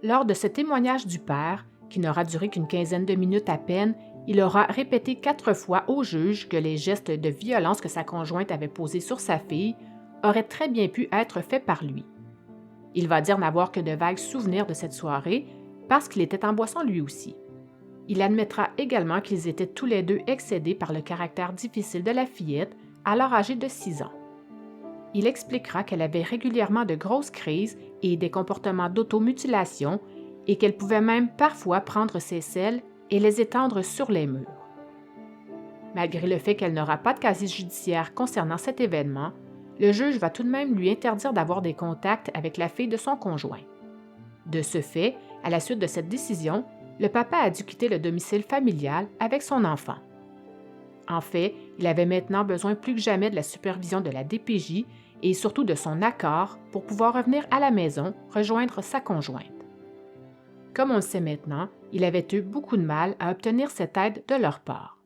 Lors de ce témoignage du père, qui n'aura duré qu'une quinzaine de minutes à peine, il aura répété 4 fois au juge que les gestes de violence que sa conjointe avait posés sur sa fille auraient très bien pu être faits par lui. Il va dire n'avoir que de vagues souvenirs de cette soirée parce qu'il était en boisson lui aussi. Il admettra également qu'ils étaient tous les deux excédés par le caractère difficile de la fillette, alors âgée de 6 ans. il expliquera qu'elle avait régulièrement de grosses crises et des comportements d'automutilation et qu'elle pouvait même parfois prendre ses selles et les étendre sur les murs. Malgré le fait qu'elle n'aura pas de casier judiciaire concernant cet événement, le juge va tout de même lui interdire d'avoir des contacts avec la fille de son conjoint. De ce fait, à la suite de cette décision, le papa a dû quitter le domicile familial avec son enfant. En fait, il avait maintenant besoin plus que jamais de la supervision de la DPJ et surtout de son accord pour pouvoir revenir à la maison rejoindre sa conjointe. Comme on le sait maintenant, il avait eu beaucoup de mal à obtenir cette aide de leur part.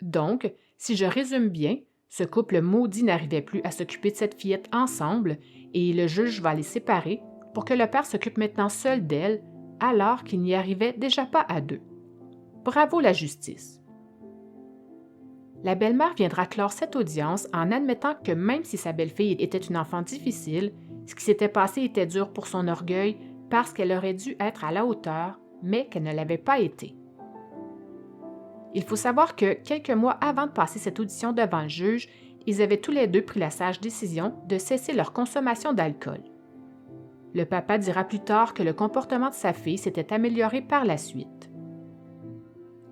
Donc, si je résume bien, ce couple maudit n'arrivait plus à s'occuper de cette fillette ensemble et le juge va les séparer pour que le père s'occupe maintenant seul d'elle alors qu'il n'y arrivait déjà pas à deux. Bravo la justice! La belle-mère viendra clore cette audience en admettant que même si sa belle-fille était une enfant difficile, ce qui s'était passé était dur pour son orgueil parce qu'elle aurait dû être à la hauteur, mais qu'elle ne l'avait pas été. Il faut savoir que quelques mois avant de passer cette audition devant le juge, ils avaient tous les deux pris la sage décision de cesser leur consommation d'alcool. Le papa dira plus tard que le comportement de sa fille s'était amélioré par la suite.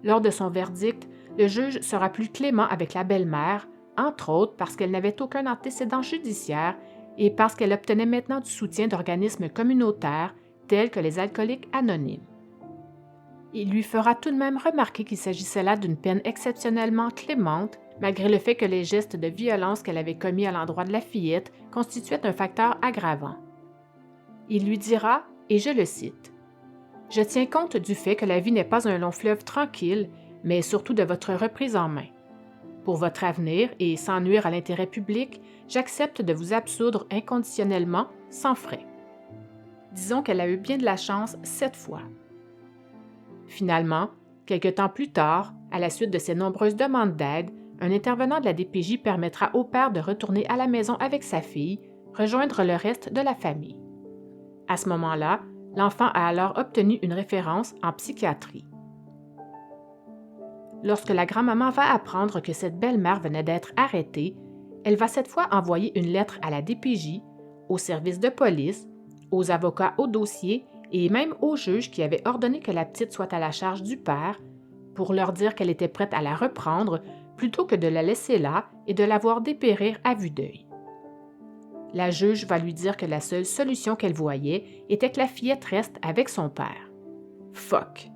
Lors de son verdict, le juge sera plus clément avec la belle-mère, entre autres parce qu'elle n'avait aucun antécédent judiciaire et parce qu'elle obtenait maintenant du soutien d'organismes communautaires tels que les alcooliques anonymes. Il lui fera tout de même remarquer qu'il s'agissait là d'une peine exceptionnellement clémente, malgré le fait que les gestes de violence qu'elle avait commis à l'endroit de la fillette constituaient un facteur aggravant. Il lui dira, et je le cite, « Je tiens compte du fait que la vie n'est pas un long fleuve tranquille, mais surtout de votre reprise en main. Pour votre avenir et sans nuire à l'intérêt public, j'accepte de vous absoudre inconditionnellement, sans frais. » Disons qu'elle a eu bien de la chance cette fois. Finalement, quelque temps plus tard, à la suite de ses nombreuses demandes d'aide, un intervenant de la DPJ permettra au père de retourner à la maison avec sa fille, rejoindre le reste de la famille. À ce moment-là, l'enfant a alors obtenu une référence en psychiatrie. Lorsque la grand-maman va apprendre que cette belle-mère venait d'être arrêtée, elle va cette fois envoyer une lettre à la DPJ, au service de police, aux avocats au dossier et même au juge qui avait ordonné que la petite soit à la charge du père, pour leur dire qu'elle était prête à la reprendre plutôt que de la laisser là et de la voir dépérir à vue d'œil. La juge va lui dire que la seule solution qu'elle voyait était que la fillette reste avec son père. Fuck!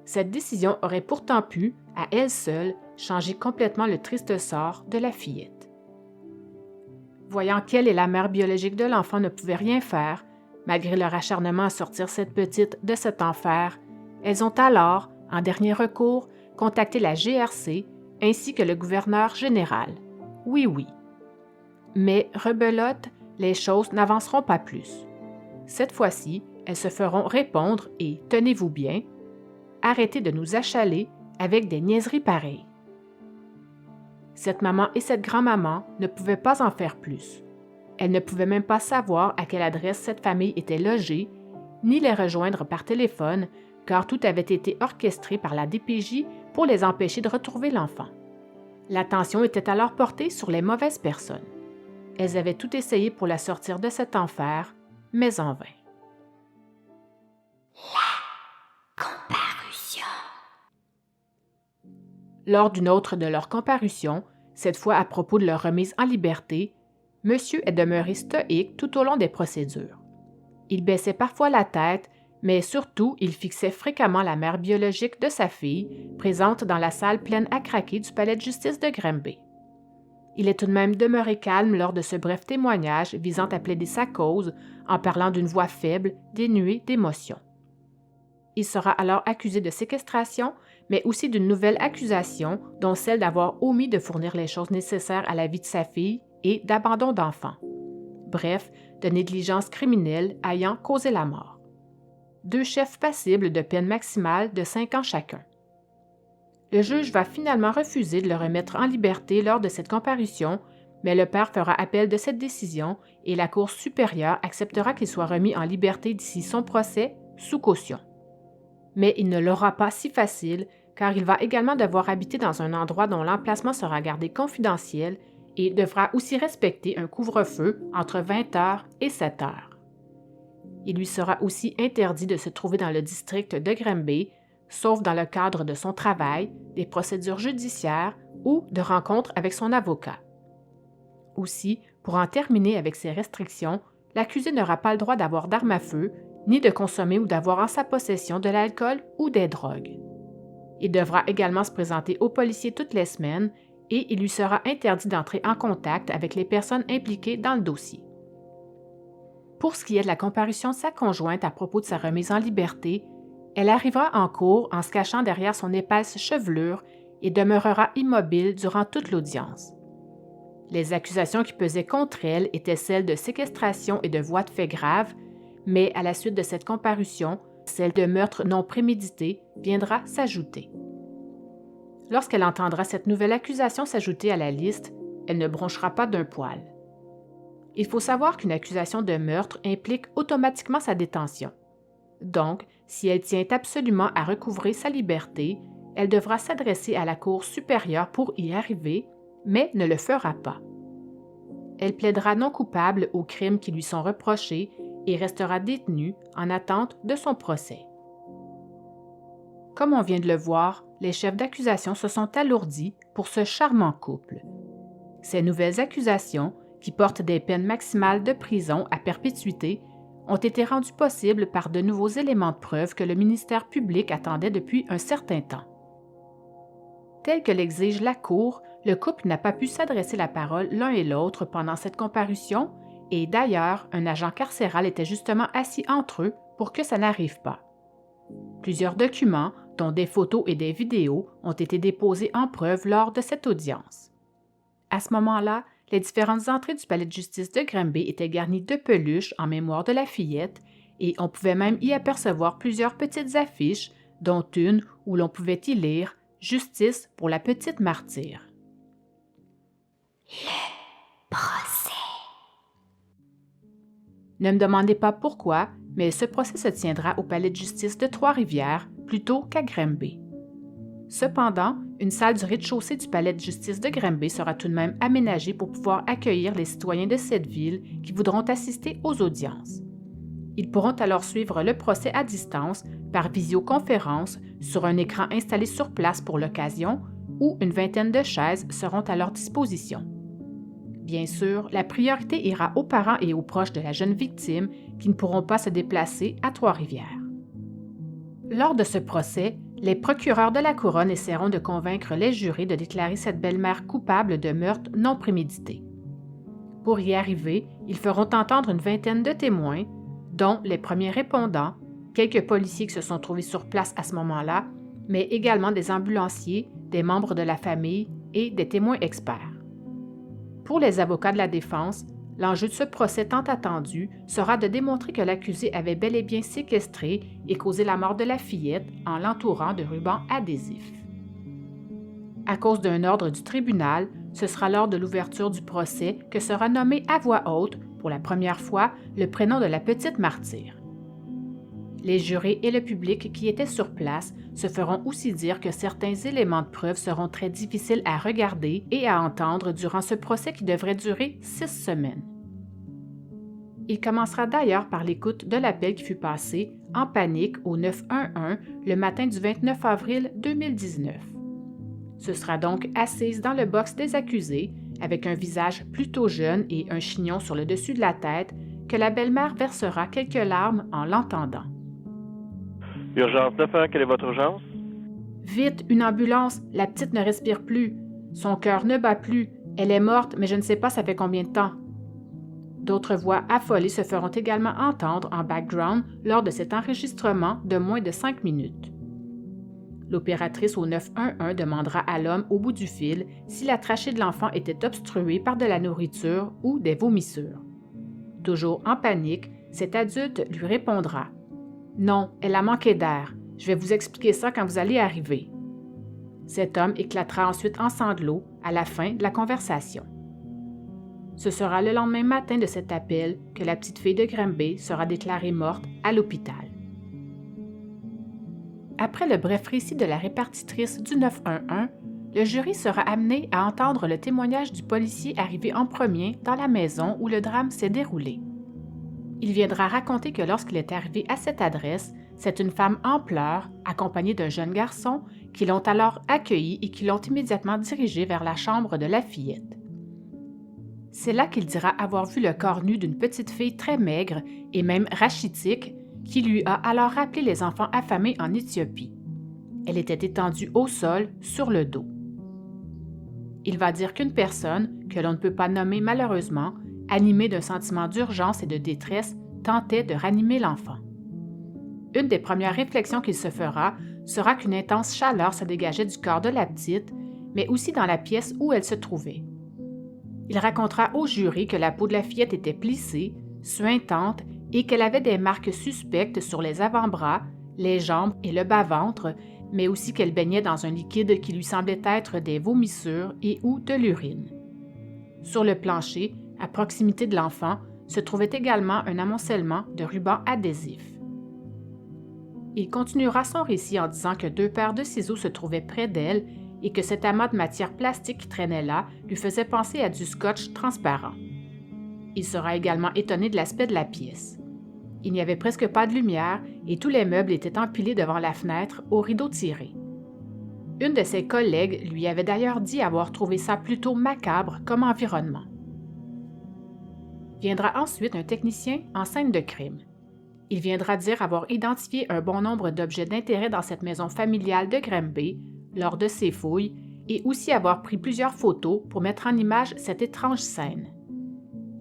Cette décision aurait pourtant pu, à elle seule, changer complètement le triste sort de la fillette. Voyant qu'elle et la mère biologique de l'enfant ne pouvaient rien faire, malgré leur acharnement à sortir cette petite de cet enfer, elles ont alors, en dernier recours, contacté la GRC ainsi que le gouverneur général. Oui. Mais, rebelote, les choses n'avanceront pas plus. Cette fois-ci, elles se feront répondre et, tenez-vous bien, arrêtez de nous achaler avec des niaiseries pareilles. Cette maman et cette grand-maman ne pouvaient pas en faire plus. Elles ne pouvaient même pas savoir à quelle adresse cette famille était logée, ni les rejoindre par téléphone, car tout avait été orchestré par la DPJ pour les empêcher de retrouver l'enfant. L'attention était alors portée sur les mauvaises personnes. Elles avaient tout essayé pour la sortir de cet enfer, mais en vain. La comparution. Lors d'une autre de leurs comparutions, cette fois à propos de leur remise en liberté, Monsieur est demeuré stoïque tout au long des procédures. Il baissait parfois la tête, mais surtout, il fixait fréquemment la mère biologique de sa fille, présente dans la salle pleine à craquer du palais de justice de Granby. Il est tout de même demeuré calme lors de ce bref témoignage visant à plaider sa cause en parlant d'une voix faible, dénuée d'émotion. Il sera alors accusé de séquestration, mais aussi d'une nouvelle accusation, dont celle d'avoir omis de fournir les choses nécessaires à la vie de sa fille et d'abandon d'enfant. Bref, de négligence criminelle ayant causé la mort. 2 chefs passibles de peine maximale de 5 ans chacun. Le juge va finalement refuser de le remettre en liberté lors de cette comparution, mais le père fera appel de cette décision et la Cour supérieure acceptera qu'il soit remis en liberté d'ici son procès sous caution. Mais il ne l'aura pas si facile, car il va également devoir habiter dans un endroit dont l'emplacement sera gardé confidentiel et devra aussi respecter un couvre-feu entre 20h et 7h. Il lui sera aussi interdit de se trouver dans le district de Granby, sauf dans le cadre de son travail, des procédures judiciaires ou de rencontres avec son avocat. Aussi, pour en terminer avec ces restrictions, l'accusé n'aura pas le droit d'avoir d'armes à feu, ni de consommer ou d'avoir en sa possession de l'alcool ou des drogues. Il devra également se présenter aux policiers toutes les semaines et il lui sera interdit d'entrer en contact avec les personnes impliquées dans le dossier. Pour ce qui est de la comparution de sa conjointe à propos de sa remise en liberté, elle arrivera en cour en se cachant derrière son épaisse chevelure et demeurera immobile durant toute l'audience. Les accusations qui pesaient contre elle étaient celles de séquestration et de voies de fait graves, mais à la suite de cette comparution, celle de meurtre non prémédité viendra s'ajouter. Lorsqu'elle entendra cette nouvelle accusation s'ajouter à la liste, elle ne bronchera pas d'un poil. Il faut savoir qu'une accusation de meurtre implique automatiquement sa détention. Donc, si elle tient absolument à recouvrer sa liberté, elle devra s'adresser à la Cour supérieure pour y arriver, mais ne le fera pas. Elle plaidera non coupable aux crimes qui lui sont reprochés et restera détenue en attente de son procès. Comme on vient de le voir, les chefs d'accusation se sont alourdis pour ce charmant couple. Ces nouvelles accusations, qui portent des peines maximales de prison à perpétuité, ont été rendues possibles par de nouveaux éléments de preuve que le ministère public attendait depuis un certain temps. Tel que l'exige la Cour, le couple n'a pas pu s'adresser la parole l'un et l'autre pendant cette comparution et d'ailleurs, un agent carcéral était justement assis entre eux pour que ça n'arrive pas. Plusieurs documents, dont des photos et des vidéos, ont été déposés en preuve lors de cette audience. À ce moment-là, les différentes entrées du palais de justice de Granby étaient garnies de peluches en mémoire de la fillette et on pouvait même y apercevoir plusieurs petites affiches, dont une où l'on pouvait y lire « Justice pour la petite martyre ». Le procès. Ne me demandez pas pourquoi, mais ce procès se tiendra au palais de justice de Trois-Rivières plutôt qu'à Granby. Cependant, une salle du rez-de-chaussée du palais de justice de Granby sera tout de même aménagée pour pouvoir accueillir les citoyens de cette ville qui voudront assister aux audiences. Ils pourront alors suivre le procès à distance par visioconférence sur un écran installé sur place pour l'occasion où une vingtaine de chaises seront à leur disposition. Bien sûr, la priorité ira aux parents et aux proches de la jeune victime qui ne pourront pas se déplacer à Trois-Rivières. Lors de ce procès, les procureurs de la Couronne essaieront de convaincre les jurés de déclarer cette belle-mère coupable de meurtre non prémédité. Pour y arriver, ils feront entendre une vingtaine de témoins, dont les premiers répondants, quelques policiers qui se sont trouvés sur place à ce moment-là, mais également des ambulanciers, des membres de la famille et des témoins experts. Pour les avocats de la défense, l'enjeu de ce procès tant attendu sera de démontrer que l'accusé avait bel et bien séquestré et causé la mort de la fillette en l'entourant de rubans adhésifs. À cause d'un ordre du tribunal, ce sera lors de l'ouverture du procès que sera nommé à voix haute, pour la première fois, le prénom de la petite martyre. Les jurés et le public qui étaient sur place se feront aussi dire que certains éléments de preuve seront très difficiles à regarder et à entendre durant ce procès qui devrait durer 6 semaines. Il commencera d'ailleurs par l'écoute de l'appel qui fut passé en panique au 911 le matin du 29 avril 2019. Ce sera donc assise dans le box des accusés, avec un visage plutôt jeune et un chignon sur le dessus de la tête, que la belle-mère versera quelques larmes en l'entendant. Urgence 911, quelle est votre urgence? Vite, une ambulance, la petite ne respire plus. Son cœur ne bat plus. Elle est morte, mais je ne sais pas ça fait combien de temps. D'autres voix affolées se feront également entendre en background lors de cet enregistrement de moins de 5 minutes. L'opératrice au 911 demandera à l'homme au bout du fil si la trachée de l'enfant était obstruée par de la nourriture ou des vomissures. Toujours en panique, cet adulte lui répondra « Non, elle a manqué d'air. Je vais vous expliquer ça quand vous allez arriver. » Cet homme éclatera ensuite en sanglots à la fin de la conversation. Ce sera le lendemain matin de cet appel que la petite fille de Granby sera déclarée morte à l'hôpital. Après le bref récit de la répartitrice du 911, le jury sera amené à entendre le témoignage du policier arrivé en premier dans la maison où le drame s'est déroulé. Il viendra raconter que lorsqu'il est arrivé à cette adresse, c'est une femme en pleurs, accompagnée d'un jeune garçon, qui l'ont alors accueilli et qui l'ont immédiatement dirigé vers la chambre de la fillette. C'est là qu'il dira avoir vu le corps nu d'une petite fille très maigre et même rachitique, qui lui a alors rappelé les enfants affamés en Éthiopie. Elle était étendue au sol, sur le dos. Il va dire qu'une personne, que l'on ne peut pas nommer malheureusement, animée d'un sentiment d'urgence et de détresse, tentait de ranimer l'enfant. Une des premières réflexions qu'il se fera sera qu'une intense chaleur se dégageait du corps de la petite, mais aussi dans la pièce où elle se trouvait. Il racontera au jury que la peau de la fillette était plissée, suintante et qu'elle avait des marques suspectes sur les avant-bras, les jambes et le bas-ventre, mais aussi qu'elle baignait dans un liquide qui lui semblait être des vomissures et ou de l'urine. Sur le plancher, à proximité de l'enfant, se trouvait également un amoncellement de rubans adhésifs. Il continuera son récit en disant que 2 paires de ciseaux se trouvaient près d'elle et que cet amas de matière plastique qui traînait là lui faisait penser à du scotch transparent. Il sera également étonné de l'aspect de la pièce. Il n'y avait presque pas de lumière et tous les meubles étaient empilés devant la fenêtre aux rideaux tirés. Une de ses collègues lui avait d'ailleurs dit avoir trouvé ça plutôt macabre comme environnement. Viendra ensuite un technicien en scène de crime. Il viendra dire avoir identifié un bon nombre d'objets d'intérêt dans cette maison familiale de Granby lors de ses fouilles et aussi avoir pris plusieurs photos pour mettre en image cette étrange scène.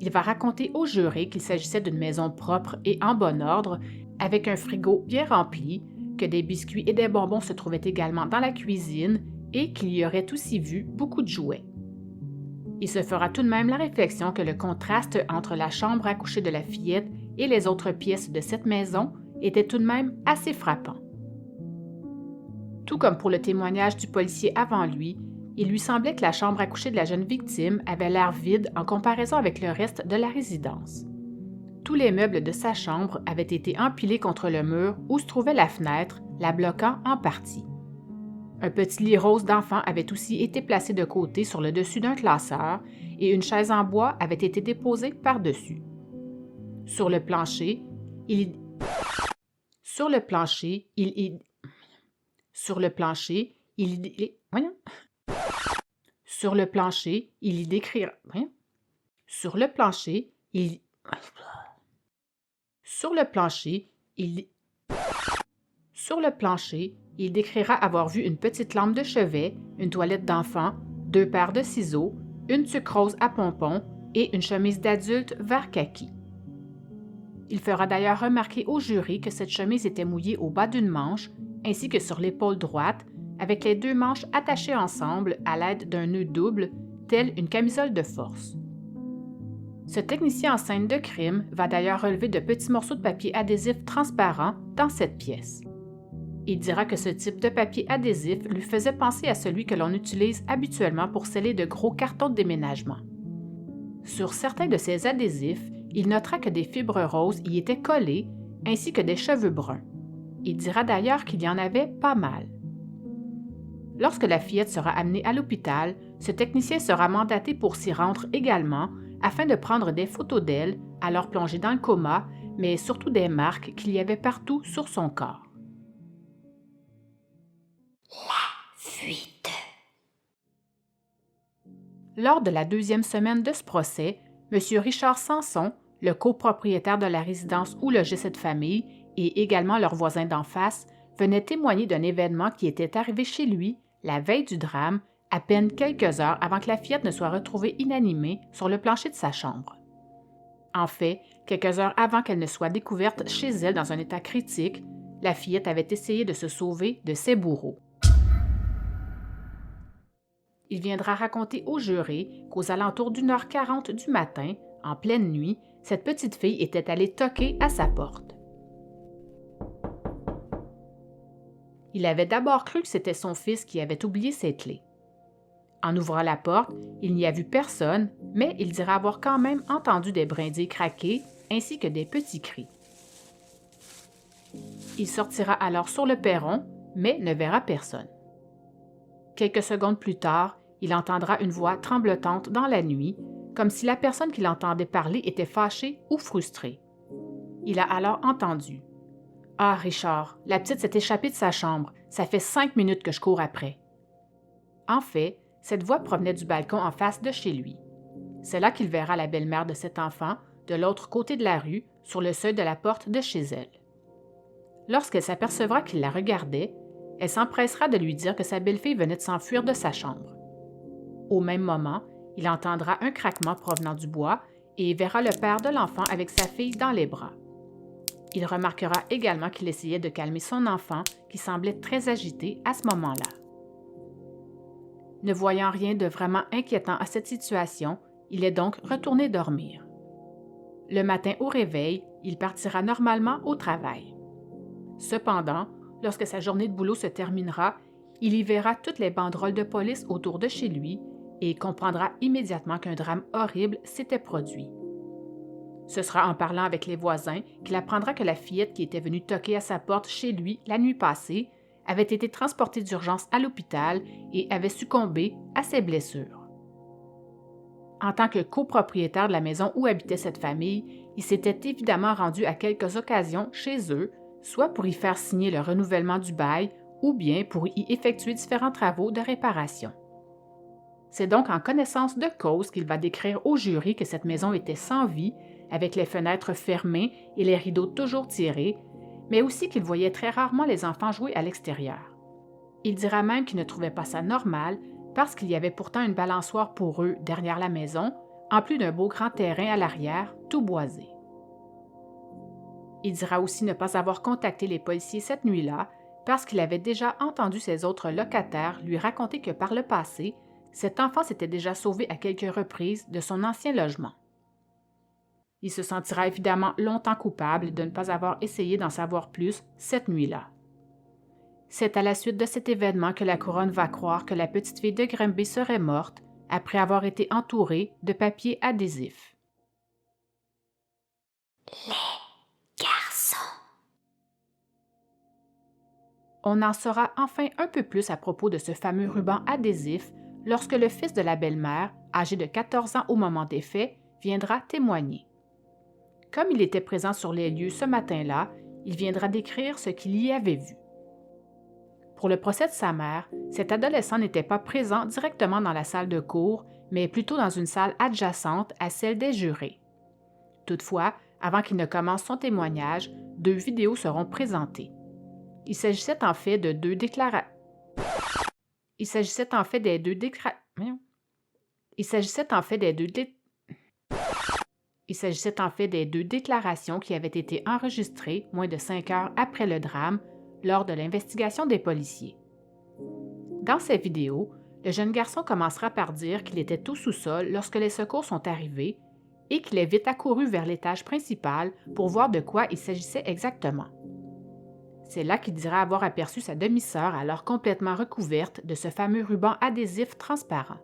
Il va raconter au jury qu'il s'agissait d'une maison propre et en bon ordre, avec un frigo bien rempli, que des biscuits et des bonbons se trouvaient également dans la cuisine et qu'il y aurait aussi vu beaucoup de jouets. Il se fera tout de même la réflexion que le contraste entre la chambre à coucher de la fillette et les autres pièces de cette maison était tout de même assez frappant. Tout comme pour le témoignage du policier avant lui, il lui semblait que la chambre à coucher de la jeune victime avait l'air vide en comparaison avec le reste de la résidence. Tous les meubles de sa chambre avaient été empilés contre le mur où se trouvait la fenêtre, la bloquant en partie. Un petit lit rose d'enfant avait aussi été placé de côté sur le dessus d'un classeur et une chaise en bois avait été déposée par-dessus. Sur le plancher, il décrira avoir vu une petite lampe de chevet, une toilette d'enfant, 2 paires de ciseaux, une sucrose à pompons et une chemise d'adulte vert kaki. Il fera d'ailleurs remarquer au jury que cette chemise était mouillée au bas d'une manche, ainsi que sur l'épaule droite, avec les 2 manches attachées ensemble à l'aide d'un nœud double, tel une camisole de force. Ce technicien en scène de crime va d'ailleurs relever de petits morceaux de papier adhésif transparent dans cette pièce. Il dira que ce type de papier adhésif lui faisait penser à celui que l'on utilise habituellement pour sceller de gros cartons de déménagement. Sur certains de ces adhésifs, il notera que des fibres roses y étaient collées, ainsi que des cheveux bruns. Il dira d'ailleurs qu'il y en avait pas mal. Lorsque la fillette sera amenée à l'hôpital, ce technicien sera mandaté pour s'y rendre également, afin de prendre des photos d'elle, alors plongée dans le coma, mais surtout des marques qu'il y avait partout sur son corps. Fuite. Lors de la 2e semaine de ce procès, M. Richard Sanson, le copropriétaire de la résidence où logeait cette famille, et également leur voisin d'en face, venait témoigner d'un événement qui était arrivé chez lui la veille du drame, à peine quelques heures avant que la fillette ne soit retrouvée inanimée sur le plancher de sa chambre. En fait, quelques heures avant qu'elle ne soit découverte chez elle dans un état critique, la fillette avait essayé de se sauver de ses bourreaux. Il viendra raconter au jury qu'aux alentours d'1h40 du matin, en pleine nuit, cette petite fille était allée toquer à sa porte. Il avait d'abord cru que c'était son fils qui avait oublié ses clés. En ouvrant la porte, il n'y a vu personne, mais il dira avoir quand même entendu des brindilles craquer ainsi que des petits cris. Il sortira alors sur le perron, mais ne verra personne. Quelques secondes plus tard, il entendra une voix tremblotante dans la nuit, comme si la personne qui l'entendait parler était fâchée ou frustrée. Il a alors entendu « Ah, Richard, la petite s'est échappée de sa chambre. Ça fait 5 minutes que je cours après. » En fait, cette voix provenait du balcon en face de chez lui. C'est là qu'il verra la belle-mère de cet enfant, de l'autre côté de la rue, sur le seuil de la porte de chez elle. Lorsqu'elle s'apercevra qu'il la regardait, elle s'empressera de lui dire que sa belle-fille venait de s'enfuir de sa chambre. Au même moment, il entendra un craquement provenant du bois et verra le père de l'enfant avec sa fille dans les bras. Il remarquera également qu'il essayait de calmer son enfant qui semblait très agité à ce moment-là. Ne voyant rien de vraiment inquiétant à cette situation, il est donc retourné dormir. Le matin au réveil, il partira normalement au travail. Cependant, lorsque sa journée de boulot se terminera, il y verra toutes les banderoles de police autour de chez lui et comprendra immédiatement qu'un drame horrible s'était produit. Ce sera en parlant avec les voisins qu'il apprendra que la fillette qui était venue toquer à sa porte chez lui la nuit passée avait été transportée d'urgence à l'hôpital et avait succombé à ses blessures. En tant que copropriétaire de la maison où habitait cette famille, il s'était évidemment rendu à quelques occasions chez eux, soit pour y faire signer le renouvellement du bail ou bien pour y effectuer différents travaux de réparation. C'est donc en connaissance de cause qu'il va décrire au jury que cette maison était sans vie, avec les fenêtres fermées et les rideaux toujours tirés, mais aussi qu'il voyait très rarement les enfants jouer à l'extérieur. Il dira même qu'il ne trouvait pas ça normal parce qu'il y avait pourtant une balançoire pour eux derrière la maison, en plus d'un beau grand terrain à l'arrière, tout boisé. Il dira aussi ne pas avoir contacté les policiers cette nuit-là parce qu'il avait déjà entendu ses autres locataires lui raconter que par le passé, cet enfant s'était déjà sauvé à quelques reprises de son ancien logement. Il se sentira évidemment longtemps coupable de ne pas avoir essayé d'en savoir plus cette nuit-là. C'est à la suite de cet événement que la couronne va croire que la petite fille de Granby serait morte après avoir été entourée de papier adhésif. Les garçons. On en saura enfin un peu plus à propos de ce fameux ruban adhésif lorsque le fils de la belle-mère, âgé de 14 ans au moment des faits, viendra témoigner. Comme il était présent sur les lieux ce matin-là, il viendra décrire ce qu'il y avait vu. Pour le procès de sa mère, cet adolescent n'était pas présent directement dans la salle de cour, mais plutôt dans une salle adjacente à celle des jurés. Toutefois, avant qu'il ne commence son témoignage, 2 vidéos seront présentées. Il s'agissait en fait des deux déclarations qui avaient été enregistrées moins de 5 heures après le drame lors de l'investigation des policiers. Dans ces vidéos, le jeune garçon commencera par dire qu'il était au sous-sol lorsque les secours sont arrivés et qu'il est vite accouru vers l'étage principal pour voir de quoi il s'agissait exactement. C'est là qu'il dira avoir aperçu sa demi-sœur alors complètement recouverte de ce fameux ruban adhésif transparent.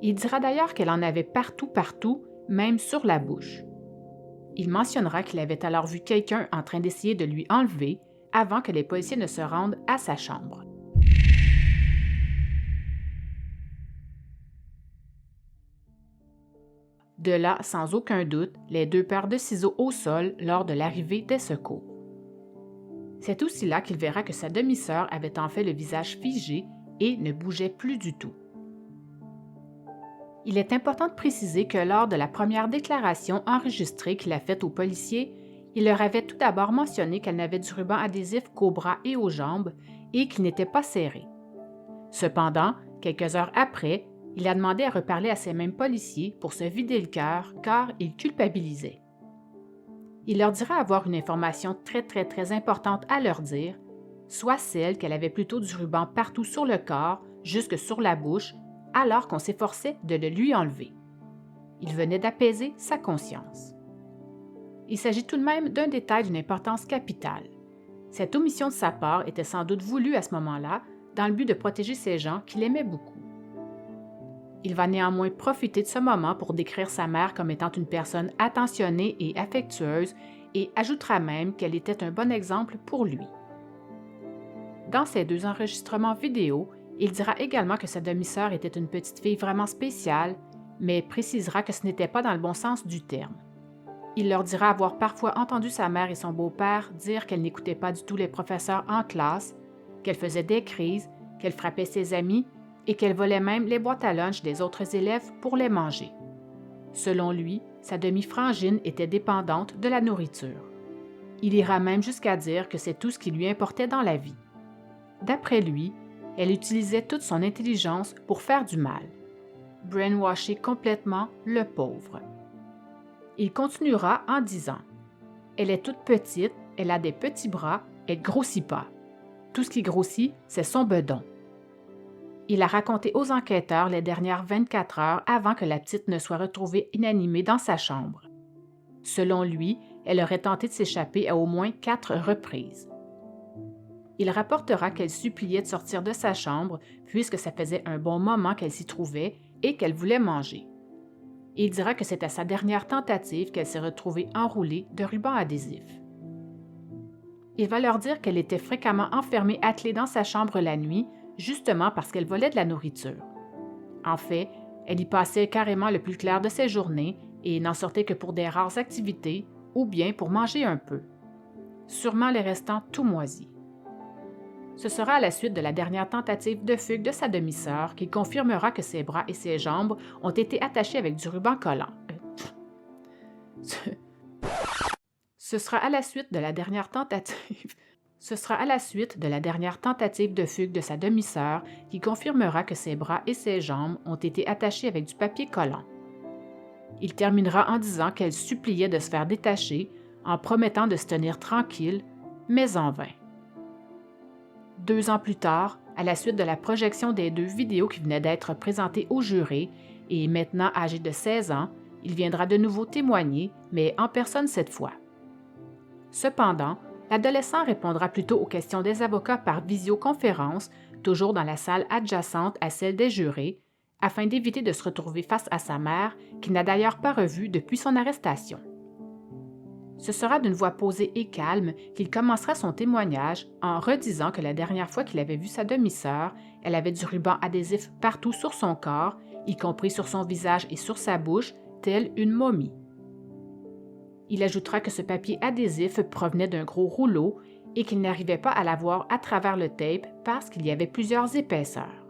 Il dira d'ailleurs qu'elle en avait partout, même sur la bouche. Il mentionnera qu'il avait alors vu quelqu'un en train d'essayer de lui enlever avant que les policiers ne se rendent à sa chambre. De là, sans aucun doute, les 2 paires de ciseaux au sol lors de l'arrivée des secours. C'est aussi là qu'il verra que sa demi-sœur avait en fait le visage figé et ne bougeait plus du tout. Il est important de préciser que lors de la première déclaration enregistrée qu'il a faite aux policiers, il leur avait tout d'abord mentionné qu'elle n'avait du ruban adhésif qu'aux bras et aux jambes et qu'il n'était pas serré. Cependant, quelques heures après, il a demandé à reparler à ces mêmes policiers pour se vider le cœur car il culpabilisait. Il leur dira avoir une information très importante à leur dire, soit celle qu'elle avait plutôt du ruban partout sur le corps, jusque sur la bouche, alors qu'on s'efforçait de le lui enlever. Il venait d'apaiser sa conscience. Il s'agit tout de même d'un détail d'une importance capitale. Cette omission de sa part était sans doute voulue à ce moment-là, dans le but de protéger ces gens qu'il aimait beaucoup. Il va néanmoins profiter de ce moment pour décrire sa mère comme étant une personne attentionnée et affectueuse et ajoutera même qu'elle était un bon exemple pour lui. Dans ces 2 enregistrements vidéo, Il dira également que sa demi-sœur était une petite fille vraiment spéciale, mais précisera que ce n'était pas dans le bon sens du terme. Il leur dira avoir parfois entendu sa mère et son beau-père dire qu'elle n'écoutait pas du tout les professeurs en classe, qu'elle faisait des crises, qu'elle frappait ses amis et qu'elle volait même les boîtes à lunch des autres élèves pour les manger. Selon lui, sa demi-frangine était dépendante de la nourriture. Il ira même jusqu'à dire que c'est tout ce qui lui importait dans la vie. D'après lui, elle utilisait toute son intelligence pour faire du mal. Brainwasher complètement le pauvre. Il continuera en disant « Elle est toute petite, elle a des petits bras, elle grossit pas. Tout ce qui grossit, c'est son bedon. » Il a raconté aux enquêteurs les dernières 24 heures avant que la petite ne soit retrouvée inanimée dans sa chambre. Selon lui, elle aurait tenté de s'échapper à au moins 4 reprises. Il rapportera qu'elle suppliait de sortir de sa chambre puisque ça faisait un bon moment qu'elle s'y trouvait et qu'elle voulait manger. Il dira que c'est à sa dernière tentative qu'elle s'est retrouvée enroulée de ruban adhésif. Il va leur dire qu'elle était fréquemment enfermée attelée dans sa chambre la nuit, justement parce qu'elle volait de la nourriture. En fait, elle y passait carrément le plus clair de ses journées et n'en sortait que pour des rares activités ou bien pour manger un peu. Sûrement les restant tout moisis. Ce sera à la suite de la dernière tentative de fugue de sa demi-sœur qu'il confirmera que ses bras et ses jambes ont été attachés avec du ruban collant. Ce sera à la suite de la dernière tentative de fugue de sa demi-sœur qui confirmera que ses bras et ses jambes ont été attachés avec du papier collant. Il terminera en disant qu'elle suppliait de se faire détacher, en promettant de se tenir tranquille, mais en vain. 2 ans plus tard, à la suite de la projection des 2 vidéos qui venaient d'être présentées au jury, et maintenant âgé de 16 ans, il viendra de nouveau témoigner, mais en personne cette fois. Cependant, l'adolescent répondra plutôt aux questions des avocats par visioconférence, toujours dans la salle adjacente à celle des jurés, afin d'éviter de se retrouver face à sa mère, qu'il n'a d'ailleurs pas revue depuis son arrestation. Ce sera d'une voix posée et calme qu'il commencera son témoignage en redisant que la dernière fois qu'il avait vu sa demi-sœur, elle avait du ruban adhésif partout sur son corps, y compris sur son visage et sur sa bouche, telle une momie. Il ajoutera que ce papier adhésif provenait d'un gros rouleau et qu'il n'arrivait pas à la voir à travers le tape parce qu'il y avait plusieurs épaisseurs.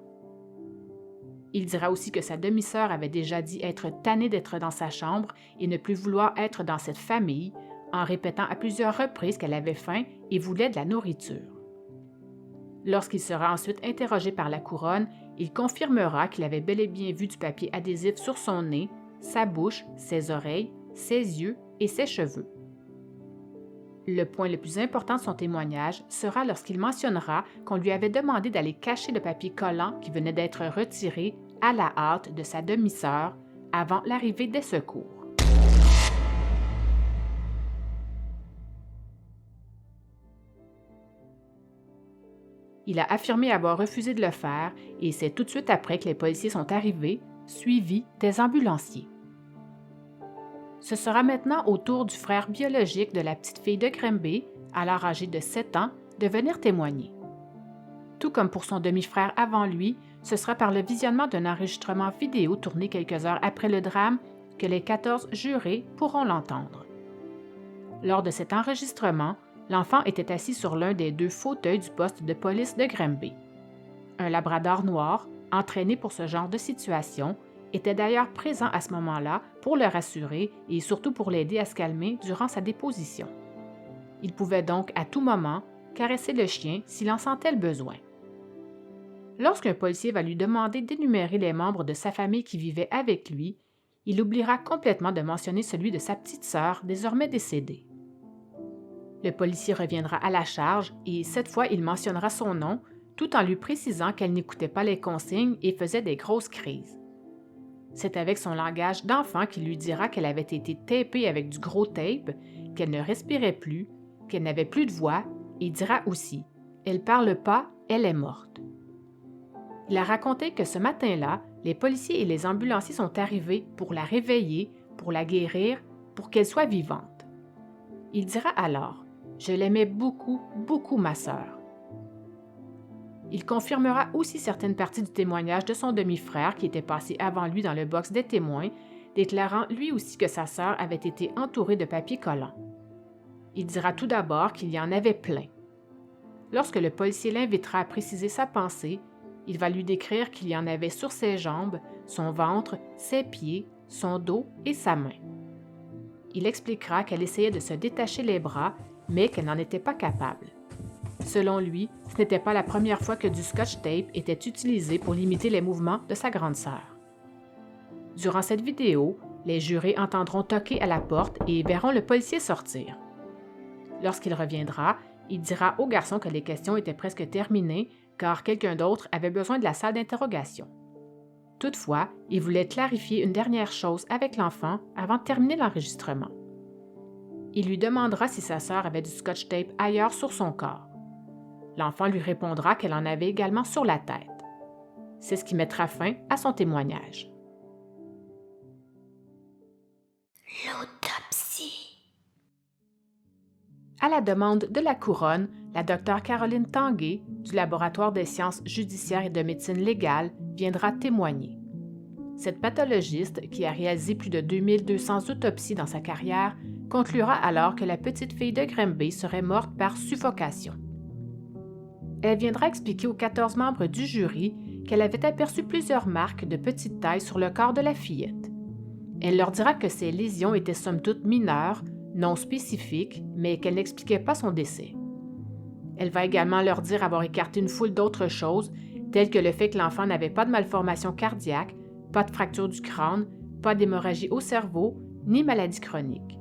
Il dira aussi que sa demi-sœur avait déjà dit être tannée d'être dans sa chambre et ne plus vouloir être dans cette famille, en répétant à plusieurs reprises qu'elle avait faim et voulait de la nourriture. Lorsqu'il sera ensuite interrogé par la couronne, il confirmera qu'il avait bel et bien vu du papier adhésif sur son nez, sa bouche, ses oreilles, ses yeux et ses cheveux. Le point le plus important de son témoignage sera lorsqu'il mentionnera qu'on lui avait demandé d'aller cacher le papier collant qui venait d'être retiré à la hâte de sa demi-sœur avant l'arrivée des secours. Il a affirmé avoir refusé de le faire et c'est tout de suite après que les policiers sont arrivés, suivis des ambulanciers. Ce sera maintenant au tour du frère biologique de la petite fille de Grimby, alors âgé de 7 ans, de venir témoigner. Tout comme pour son demi-frère avant lui, ce sera par le visionnement d'un enregistrement vidéo tourné quelques heures après le drame que les 14 jurés pourront l'entendre. Lors de cet enregistrement, l'enfant était assis sur l'un des 2 fauteuils du poste de police de Grimby. Un labrador noir, entraîné pour ce genre de situation, était d'ailleurs présent à ce moment-là pour le rassurer et surtout pour l'aider à se calmer durant sa déposition. Il pouvait donc à tout moment caresser le chien s'il en sentait le besoin. Lorsqu'un policier va lui demander d'énumérer les membres de sa famille qui vivaient avec lui, il oubliera complètement de mentionner celui de sa petite sœur, désormais décédée. Le policier reviendra à la charge et cette fois il mentionnera son nom tout en lui précisant qu'elle n'écoutait pas les consignes et faisait des grosses crises. C'est avec son langage d'enfant qu'il lui dira qu'elle avait été tapée avec du gros tape, qu'elle ne respirait plus, qu'elle n'avait plus de voix et dira aussi « Elle parle pas, elle est morte ». Il a raconté que ce matin-là, les policiers et les ambulanciers sont arrivés pour la réveiller, pour la guérir, pour qu'elle soit vivante. Il dira alors « Je l'aimais beaucoup, beaucoup ma sœur ». Il confirmera aussi certaines parties du témoignage de son demi-frère qui était passé avant lui dans le box des témoins, déclarant lui aussi que sa sœur avait été entourée de papier collant. Il dira tout d'abord qu'il y en avait plein. Lorsque le policier l'invitera à préciser sa pensée, il va lui décrire qu'il y en avait sur ses jambes, son ventre, ses pieds, son dos et sa main. Il expliquera qu'elle essayait de se détacher les bras, mais qu'elle n'en était pas capable. Selon lui, ce n'était pas la première fois que du scotch tape était utilisé pour limiter les mouvements de sa grande sœur. Durant cette vidéo, les jurés entendront toquer à la porte et verront le policier sortir. Lorsqu'il reviendra, il dira au garçon que les questions étaient presque terminées car quelqu'un d'autre avait besoin de la salle d'interrogation. Toutefois, il voulait clarifier une dernière chose avec l'enfant avant de terminer l'enregistrement. Il lui demandera si sa sœur avait du scotch tape ailleurs sur son corps. L'enfant lui répondra qu'elle en avait également sur la tête. C'est ce qui mettra fin à son témoignage. L'autopsie. À la demande de la Couronne, la docteure Caroline Tanguay, du Laboratoire des sciences judiciaires et de médecine légale, viendra témoigner. Cette pathologiste, qui a réalisé plus de 2200 autopsies dans sa carrière, conclura alors que la petite fille de Granby serait morte par suffocation. Elle viendra expliquer aux 14 membres du jury qu'elle avait aperçu plusieurs marques de petite taille sur le corps de la fillette. Elle leur dira que ces lésions étaient somme toute mineures, non spécifiques, mais qu'elle n'expliquait pas son décès. Elle va également leur dire avoir écarté une foule d'autres choses, telles que le fait que l'enfant n'avait pas de malformation cardiaque, pas de fracture du crâne, pas d'hémorragie au cerveau, ni maladie chronique.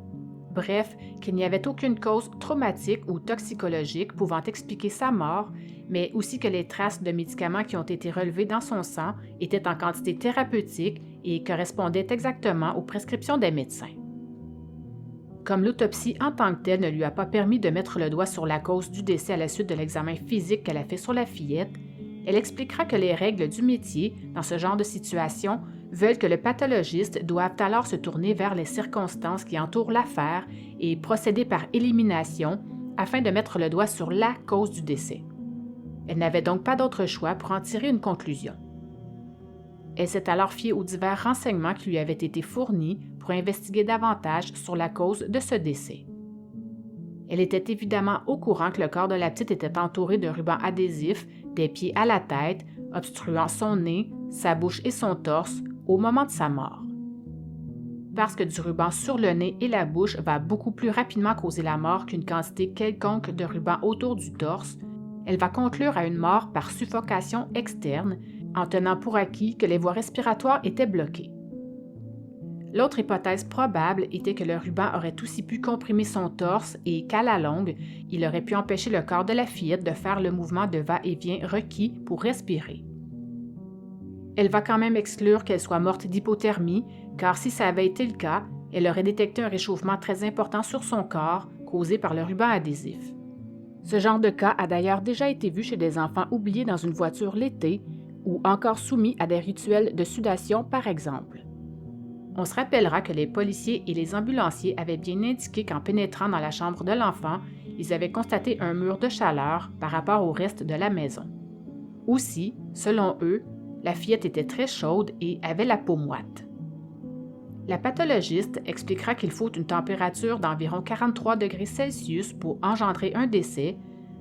Bref, qu'il n'y avait aucune cause traumatique ou toxicologique pouvant expliquer sa mort, mais aussi que les traces de médicaments qui ont été relevées dans son sang étaient en quantité thérapeutique et correspondaient exactement aux prescriptions des médecins. Comme l'autopsie en tant que telle ne lui a pas permis de mettre le doigt sur la cause du décès à la suite de l'examen physique qu'elle a fait sur la fillette, elle expliquera que les règles du métier, dans ce genre de situation, veulent que le pathologiste doive alors se tourner vers les circonstances qui entourent l'affaire et procéder par élimination afin de mettre le doigt sur la cause du décès. Elle n'avait donc pas d'autre choix pour en tirer une conclusion. Elle s'est alors fiée aux divers renseignements qui lui avaient été fournis pour investiguer davantage sur la cause de ce décès. Elle était évidemment au courant que le corps de la petite était entouré de rubans adhésifs des pieds à la tête, obstruant son nez, sa bouche et son torse au moment de sa mort. Parce que du ruban sur le nez et la bouche va beaucoup plus rapidement causer la mort qu'une quantité quelconque de ruban autour du torse, elle va conclure à une mort par suffocation externe, en tenant pour acquis que les voies respiratoires étaient bloquées. L'autre hypothèse probable était que le ruban aurait aussi pu comprimer son torse et qu'à la longue, il aurait pu empêcher le corps de la fillette de faire le mouvement de va-et-vient requis pour respirer. Elle va quand même exclure qu'elle soit morte d'hypothermie, car si ça avait été le cas, elle aurait détecté un réchauffement très important sur son corps, causé par le ruban adhésif. Ce genre de cas a d'ailleurs déjà été vu chez des enfants oubliés dans une voiture l'été, ou encore soumis à des rituels de sudation par exemple. On se rappellera que les policiers et les ambulanciers avaient bien indiqué qu'en pénétrant dans la chambre de l'enfant, ils avaient constaté un mur de chaleur par rapport au reste de la maison. Aussi, selon eux, la fillette était très chaude et avait la peau moite. La pathologiste expliquera qu'il faut une température d'environ 43 degrés Celsius pour engendrer un décès,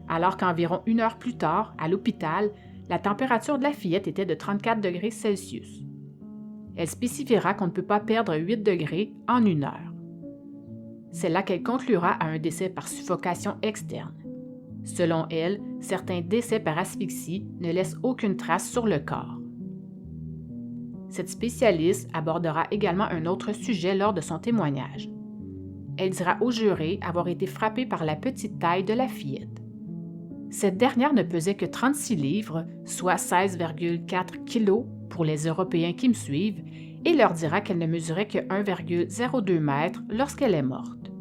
alors qu'environ 1 heure plus tard, à l'hôpital, la température de la fillette était de 34 degrés Celsius. Elle spécifiera qu'on ne peut pas perdre 8 degrés en 1 heure. C'est là qu'elle conclura à un décès par suffocation externe. Selon elle, certains décès par asphyxie ne laissent aucune trace sur le corps. Cette spécialiste abordera également un autre sujet lors de son témoignage. Elle dira au juré avoir été frappée par la petite taille de la fillette. Cette dernière ne pesait que 36 livres, soit 16,4 kilos pour les Européens qui me suivent, et leur dira qu'elle ne mesurait que 1,02 mètres lorsqu'elle est morte.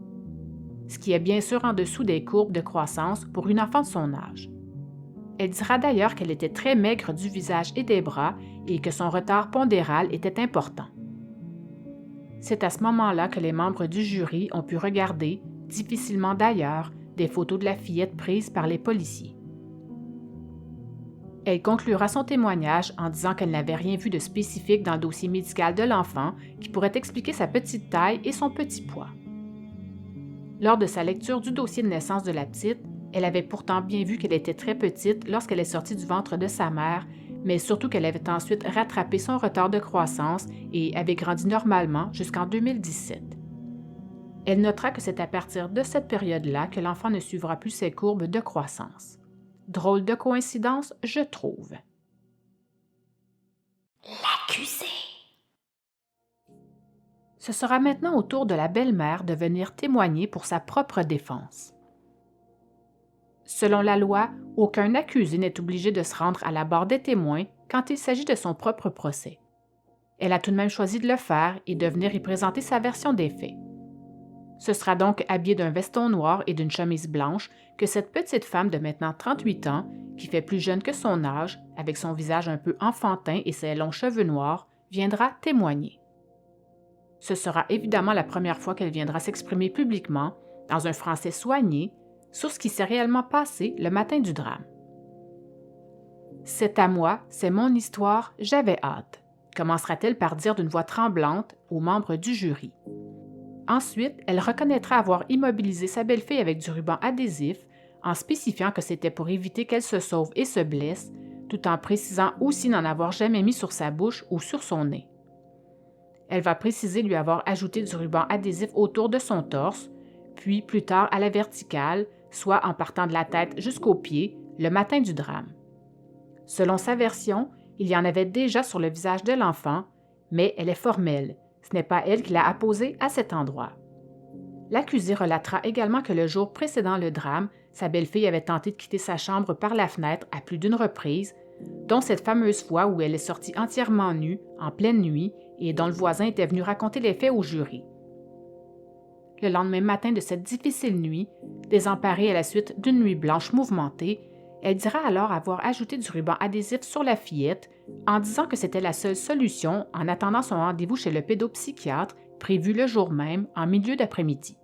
Ce qui est bien sûr en dessous des courbes de croissance pour une enfant de son âge. Elle dira d'ailleurs qu'elle était très maigre du visage et des bras et que son retard pondéral était important. C'est à ce moment-là que les membres du jury ont pu regarder, difficilement d'ailleurs, des photos de la fillette prises par les policiers. Elle conclura son témoignage en disant qu'elle n'avait rien vu de spécifique dans le dossier médical de l'enfant qui pourrait expliquer sa petite taille et son petit poids. Lors de sa lecture du dossier de naissance de la petite, elle avait pourtant bien vu qu'elle était très petite lorsqu'elle est sortie du ventre de sa mère, mais surtout qu'elle avait ensuite rattrapé son retard de croissance et avait grandi normalement jusqu'en 2017. Elle notera que c'est à partir de cette période-là que l'enfant ne suivra plus ses courbes de croissance. Drôle de coïncidence, je trouve. L'accusé. Ce sera maintenant au tour de la belle-mère de venir témoigner pour sa propre défense. Selon la loi, aucun accusé n'est obligé de se rendre à la barre des témoins quand il s'agit de son propre procès. Elle a tout de même choisi de le faire et de venir y présenter sa version des faits. Ce sera donc habillée d'un veston noir et d'une chemise blanche que cette petite femme de maintenant 38 ans, qui fait plus jeune que son âge, avec son visage un peu enfantin et ses longs cheveux noirs, viendra témoigner. Ce sera évidemment la première fois qu'elle viendra s'exprimer publiquement, dans un français soigné, sur ce qui s'est réellement passé le matin du drame. « C'est à moi, c'est mon histoire, j'avais hâte », commencera-t-elle par dire d'une voix tremblante aux membres du jury. Ensuite, elle reconnaîtra avoir immobilisé sa belle-fille avec du ruban adhésif en spécifiant que c'était pour éviter qu'elle se sauve et se blesse, tout en précisant aussi n'en avoir jamais mis sur sa bouche ou sur son nez. Elle va préciser lui avoir ajouté du ruban adhésif autour de son torse, puis plus tard à la verticale, soit en partant de la tête jusqu'aux pieds, le matin du drame. Selon sa version, il y en avait déjà sur le visage de l'enfant, mais elle est formelle. Ce n'est pas elle qui l'a apposé à cet endroit. L'accusé relatera également que le jour précédent le drame, sa belle-fille avait tenté de quitter sa chambre par la fenêtre à plus d'une reprise, dont cette fameuse fois où elle est sortie entièrement nue, en pleine nuit, et dont le voisin était venu raconter les faits au jury. Le lendemain matin de cette difficile nuit, désemparée à la suite d'une nuit blanche mouvementée, elle dira alors avoir ajouté du ruban adhésif sur la fillette en disant que c'était la seule solution en attendant son rendez-vous chez le pédopsychiatre prévu le jour même en milieu d'après-midi.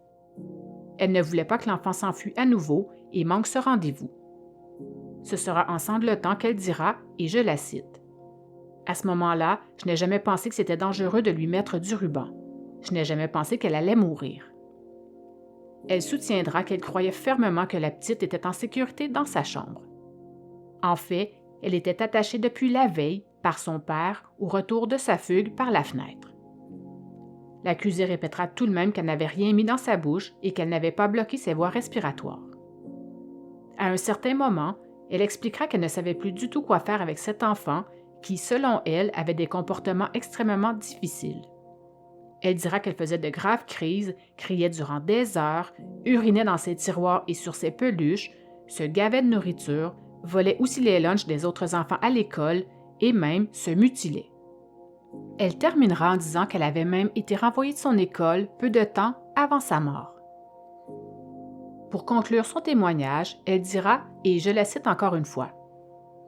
Elle ne voulait pas que l'enfant s'enfuie à nouveau et manque ce rendez-vous. Ce sera en sanglotant qu'elle dira, et je la cite, « À ce moment-là, je n'ai jamais pensé que c'était dangereux de lui mettre du ruban. Je n'ai jamais pensé qu'elle allait mourir. » Elle soutiendra qu'elle croyait fermement que la petite était en sécurité dans sa chambre. En fait, elle était attachée depuis la veille par son père au retour de sa fugue par la fenêtre. L'accusée répétera tout de même qu'elle n'avait rien mis dans sa bouche et qu'elle n'avait pas bloqué ses voies respiratoires. À un certain moment, elle expliquera qu'elle ne savait plus du tout quoi faire avec cet enfant qui, selon elle, avait des comportements extrêmement difficiles. Elle dira qu'elle faisait de graves crises, criait durant des heures, urinait dans ses tiroirs et sur ses peluches, se gavait de nourriture, volait aussi les lunchs des autres enfants à l'école et même se mutilait. Elle terminera en disant qu'elle avait même été renvoyée de son école peu de temps avant sa mort. Pour conclure son témoignage, elle dira, et je la cite encore une fois,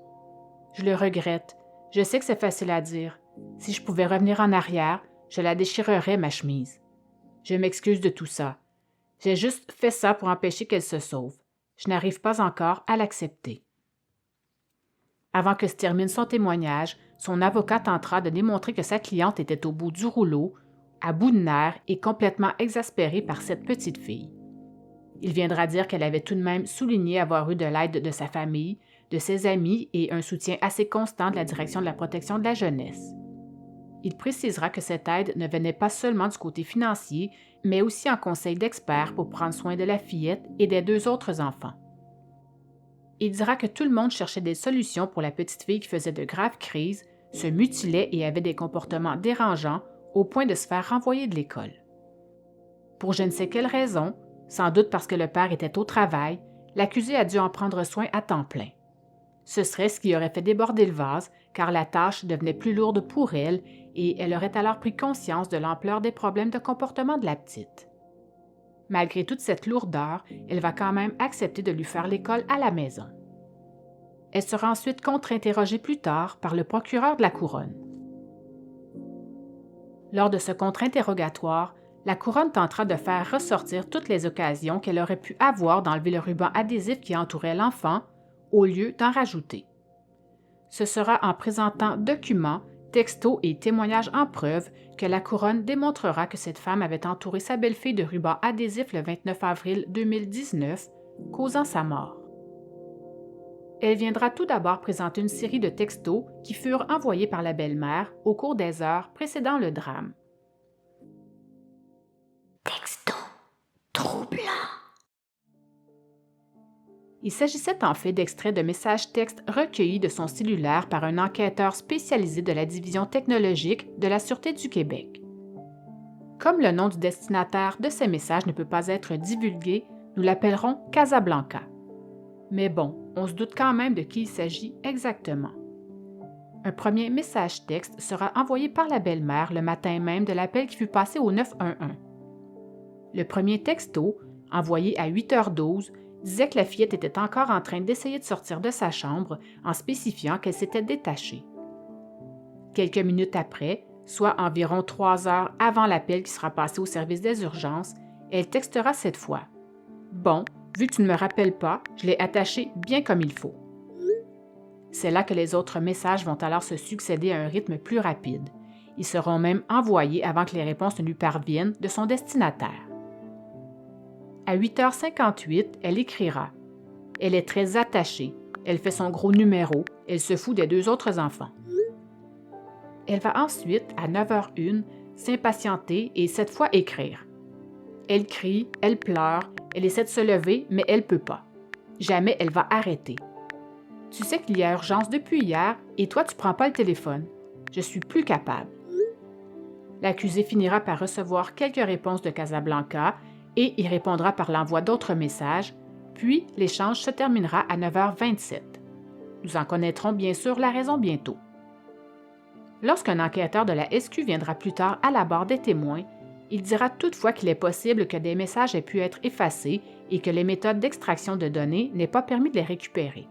« Je le regrette. Je sais que c'est facile à dire. Si je pouvais revenir en arrière, je la déchirerais, ma chemise. Je m'excuse de tout ça. J'ai juste fait ça pour empêcher qu'elle se sauve. Je n'arrive pas encore à l'accepter. » Avant que se termine son témoignage, son avocat tentera de démontrer que sa cliente était au bout du rouleau, à bout de nerfs et complètement exaspérée par cette petite fille. Il viendra dire qu'elle avait tout de même souligné avoir eu de l'aide de sa famille, de ses amis et un soutien assez constant de la direction de la protection de la jeunesse. Il précisera que cette aide ne venait pas seulement du côté financier, mais aussi en conseil d'experts pour prendre soin de la fillette et des 2 autres enfants. Il dira que tout le monde cherchait des solutions pour la petite fille qui faisait de graves crises, se mutilait et avait des comportements dérangeants au point de se faire renvoyer de l'école. Pour je ne sais quelle raison, sans doute parce que le père était au travail, l'accusée a dû en prendre soin à temps plein. Ce serait ce qui aurait fait déborder le vase, car la tâche devenait plus lourde pour elle et elle aurait alors pris conscience de l'ampleur des problèmes de comportement de la petite. Malgré toute cette lourdeur, elle va quand même accepter de lui faire l'école à la maison. Elle sera ensuite contre-interrogée plus tard par le procureur de la Couronne. Lors de ce contre-interrogatoire, la Couronne tentera de faire ressortir toutes les occasions qu'elle aurait pu avoir d'enlever le ruban adhésif qui entourait l'enfant, au lieu d'en rajouter. Ce sera en présentant documents, textos et témoignages en preuve que la couronne démontrera que cette femme avait entouré sa belle-fille de rubans adhésifs le 29 avril 2019, causant sa mort. Elle viendra tout d'abord présenter une série de textos qui furent envoyés par la belle-mère au cours des heures précédant le drame. Texto troublant. Il s'agissait en fait d'extraits de messages textes recueillis de son cellulaire par un enquêteur spécialisé de la Division technologique de la Sûreté du Québec. Comme le nom du destinataire de ces messages ne peut pas être divulgué, nous l'appellerons Casablanca. Mais bon, on se doute quand même de qui il s'agit exactement. Un premier message texte sera envoyé par la belle-mère le matin même de l'appel qui fut passé au 911. Le premier texto, envoyé à 8h12, disait que la fillette était encore en train d'essayer de sortir de sa chambre en spécifiant qu'elle s'était détachée. Quelques minutes après, soit environ 3 heures avant l'appel qui sera passé au service des urgences, elle textera cette fois. « Bon, vu que tu ne me rappelles pas, je l'ai attaché bien comme il faut. » C'est là que les autres messages vont alors se succéder à un rythme plus rapide. Ils seront même envoyés avant que les réponses ne lui parviennent de son destinataire. À 8h58, elle écrira « Elle est très attachée. Elle fait son gros numéro. Elle se fout des 2 autres enfants. » Elle va ensuite, à 9h01, s'impatienter et cette fois écrire. Elle crie, elle pleure, elle essaie de se lever, mais elle ne peut pas. Jamais elle va arrêter. Tu sais qu'il y a urgence depuis hier et toi, tu ne prends pas le téléphone. Je suis plus capable. L'accusé finira par recevoir quelques réponses de Casablanca et y répondra par l'envoi d'autres messages, puis l'échange se terminera à 9h27. Nous en connaîtrons bien sûr la raison bientôt. Lorsqu'un enquêteur de la SQ viendra plus tard à la barre des témoins, il dira toutefois qu'il est possible que des messages aient pu être effacés et que les méthodes d'extraction de données n'aient pas permis de les récupérer.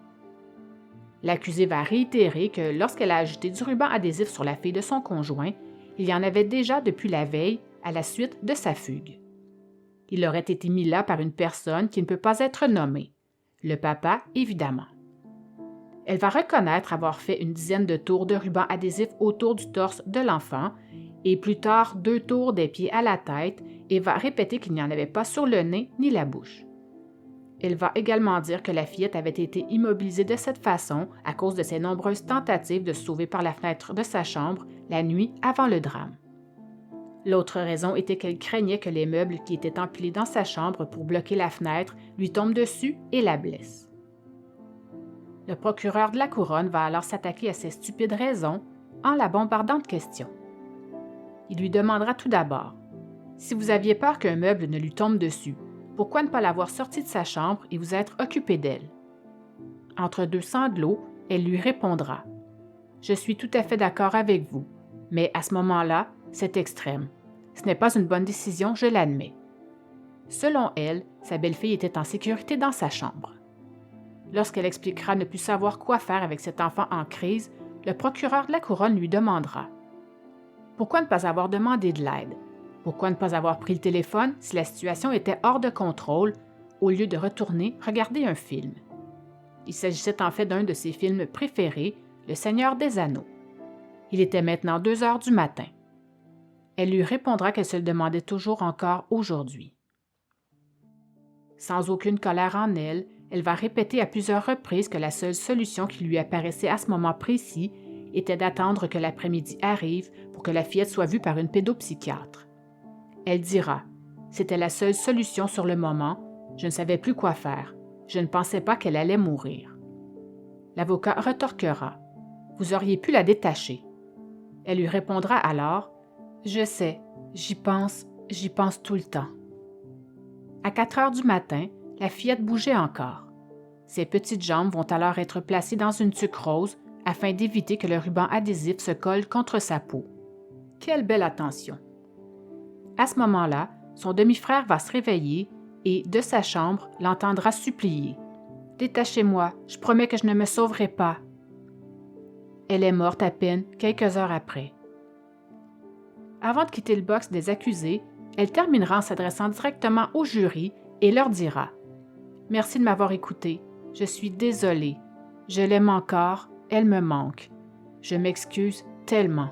L'accusé va réitérer que lorsqu'elle a ajouté du ruban adhésif sur la fille de son conjoint, il y en avait déjà depuis la veille à la suite de sa fugue. Il aurait été mis là par une personne qui ne peut pas être nommée. Le papa, évidemment. Elle va reconnaître avoir fait une dizaine de tours de ruban adhésif autour du torse de l'enfant et plus tard 2 tours des pieds à la tête et va répéter qu'il n'y en avait pas sur le nez ni la bouche. Elle va également dire que la fillette avait été immobilisée de cette façon à cause de ses nombreuses tentatives de se sauver par la fenêtre de sa chambre la nuit avant le drame. L'autre raison était qu'elle craignait que les meubles qui étaient empilés dans sa chambre pour bloquer la fenêtre lui tombent dessus et la blessent. Le procureur de la Couronne va alors s'attaquer à ces stupides raisons en la bombardant de questions. Il lui demandera tout d'abord « Si vous aviez peur qu'un meuble ne lui tombe dessus, pourquoi ne pas l'avoir sortie de sa chambre et vous être occupé d'elle? » Entre 2 sanglots, elle lui répondra « Je suis tout à fait d'accord avec vous, mais à ce moment-là, c'est extrême. Ce n'est pas une bonne décision, je l'admets. » Selon elle, sa belle-fille était en sécurité dans sa chambre. Lorsqu'elle expliquera ne plus savoir quoi faire avec cet enfant en crise, le procureur de la Couronne lui demandera « Pourquoi ne pas avoir demandé de l'aide? Pourquoi ne pas avoir pris le téléphone si la situation était hors de contrôle, au lieu de retourner regarder un film? » Il s'agissait en fait d'un de ses films préférés, Le Seigneur des Anneaux. Il était maintenant 2 heures du matin. Elle lui répondra qu'elle se le demandait toujours encore aujourd'hui. Sans aucune colère en elle, elle va répéter à plusieurs reprises que la seule solution qui lui apparaissait à ce moment précis était d'attendre que l'après-midi arrive pour que la fillette soit vue par une pédopsychiatre. Elle dira « C'était la seule solution sur le moment, je ne savais plus quoi faire, je ne pensais pas qu'elle allait mourir. » L'avocat retorquera « Vous auriez pu la détacher. » Elle lui répondra alors « Je sais, j'y pense tout le temps. » À 4 heures du matin, la fillette bougeait encore. Ses petites jambes vont alors être placées dans une tuque rose afin d'éviter que le ruban adhésif se colle contre sa peau. Quelle belle attention! À ce moment-là, son demi-frère va se réveiller et, de sa chambre, l'entendra supplier. « Détachez-moi, je promets que je ne me sauverai pas. » Elle est morte à peine quelques heures après. Avant de quitter le box des accusés, elle terminera en s'adressant directement au jury et leur dira « Merci de m'avoir écouté. Je suis désolée. Je l'aime encore elle me manque. Je m'excuse tellement. »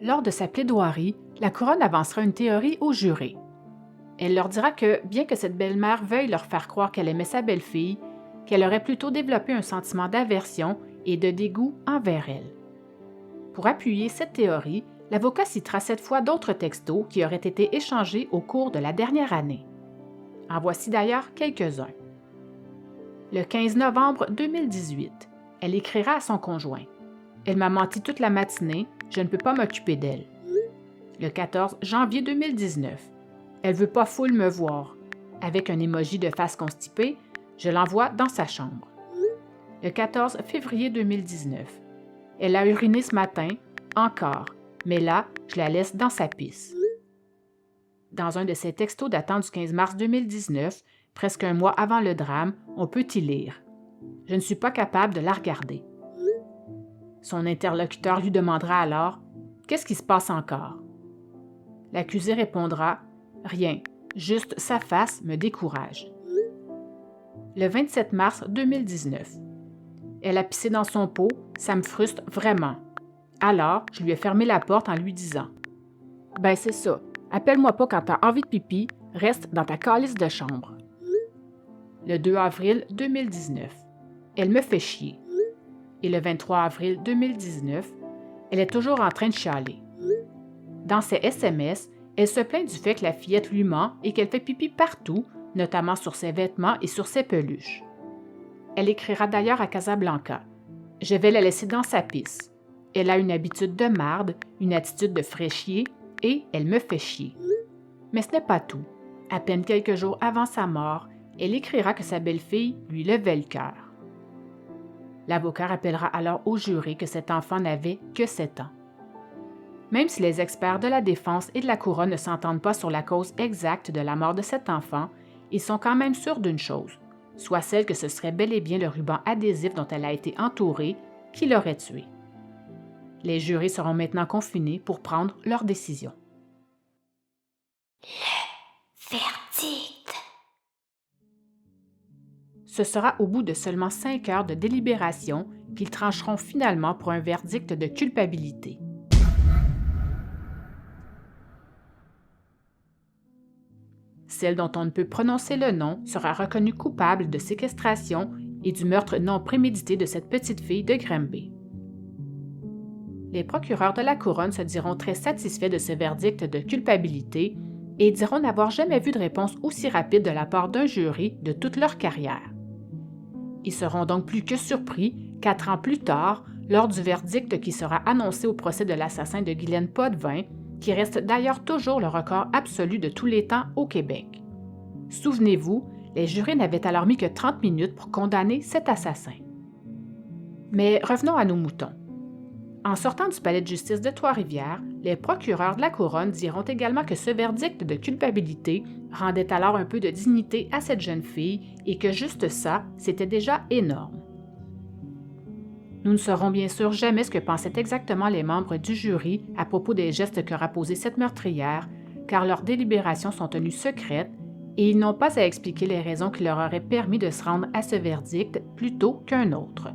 Lors de sa plaidoirie, la couronne avancera une théorie aux jurés. Elle leur dira que, bien que cette belle-mère veuille leur faire croire qu'elle aimait sa belle-fille, qu'elle aurait plutôt développé un sentiment d'aversion et de dégoût envers elle. Pour appuyer cette théorie, l'avocat citera cette fois d'autres textos qui auraient été échangés au cours de la dernière année. En voici d'ailleurs quelques-uns. Le 15 novembre 2018, elle écrira à son conjoint. « Elle m'a menti toute la matinée, je ne peux pas m'occuper d'elle. » Le 14 janvier 2019, elle veut pas full me voir. Avec un emoji de face constipée, je l'envoie dans sa chambre. Le 14 février 2019, elle a uriné ce matin, encore, mais là, je la laisse dans sa pisse. Dans un de ses textos datant du 15 mars 2019, presque un mois avant le drame, on peut y lire « Je ne suis pas capable de la regarder. » Son interlocuteur lui demandera alors « Qu'est-ce qui se passe encore? » L'accusé répondra « Rien, juste sa face me décourage. » Le 27 mars 2019. Elle a pissé dans son pot, ça me frustre vraiment. Alors, je lui ai fermé la porte en lui disant « Ben c'est ça, appelle-moi pas quand t'as envie de pipi, reste dans ta calice de chambre. » Le 2 avril 2019. Elle me fait chier. Et le 23 avril 2019, elle est toujours en train de chialer. Dans ses SMS, elle se plaint du fait que la fillette lui ment et qu'elle fait pipi partout, notamment sur ses vêtements et sur ses peluches. Elle écrira d'ailleurs à Casablanca « Je vais la laisser dans sa pisse. Elle a une habitude de marde, une attitude de fraîchier et elle me fait chier. » Mais ce n'est pas tout. À peine quelques jours avant sa mort, elle écrira que sa belle-fille lui levait le cœur. L'avocat rappellera alors au jury que cet enfant n'avait que 7 ans. Même si les experts de la défense et de la couronne ne s'entendent pas sur la cause exacte de la mort de cet enfant, ils sont quand même sûrs d'une chose, soit celle que ce serait bel et bien le ruban adhésif dont elle a été entourée qui l'aurait tuée. Les jurés seront maintenant confinés pour prendre leur décision. Le verdict. Ce sera au bout de seulement 5 heures de délibération qu'ils trancheront finalement pour un verdict de culpabilité. Celle dont on ne peut prononcer le nom sera reconnue coupable de séquestration et du meurtre non prémédité de cette petite fille de Granby. Les procureurs de la couronne se diront très satisfaits de ce verdict de culpabilité et diront n'avoir jamais vu de réponse aussi rapide de la part d'un jury de toute leur carrière. Ils seront donc plus que surpris, 4 ans plus tard, lors du verdict qui sera annoncé au procès de l'assassin de Guylaine Potvin, qui reste d'ailleurs toujours le record absolu de tous les temps au Québec. Souvenez-vous, les jurés n'avaient alors mis que 30 minutes pour condamner cet assassin. Mais revenons à nos moutons. En sortant du palais de justice de Trois-Rivières, les procureurs de la couronne diront également que ce verdict de culpabilité rendait alors un peu de dignité à cette jeune fille et que juste ça, c'était déjà énorme. Nous ne saurons bien sûr jamais ce que pensaient exactement les membres du jury à propos des gestes qu'aura posés cette meurtrière, car leurs délibérations sont tenues secrètes et ils n'ont pas à expliquer les raisons qui leur auraient permis de se rendre à ce verdict plutôt qu'un autre.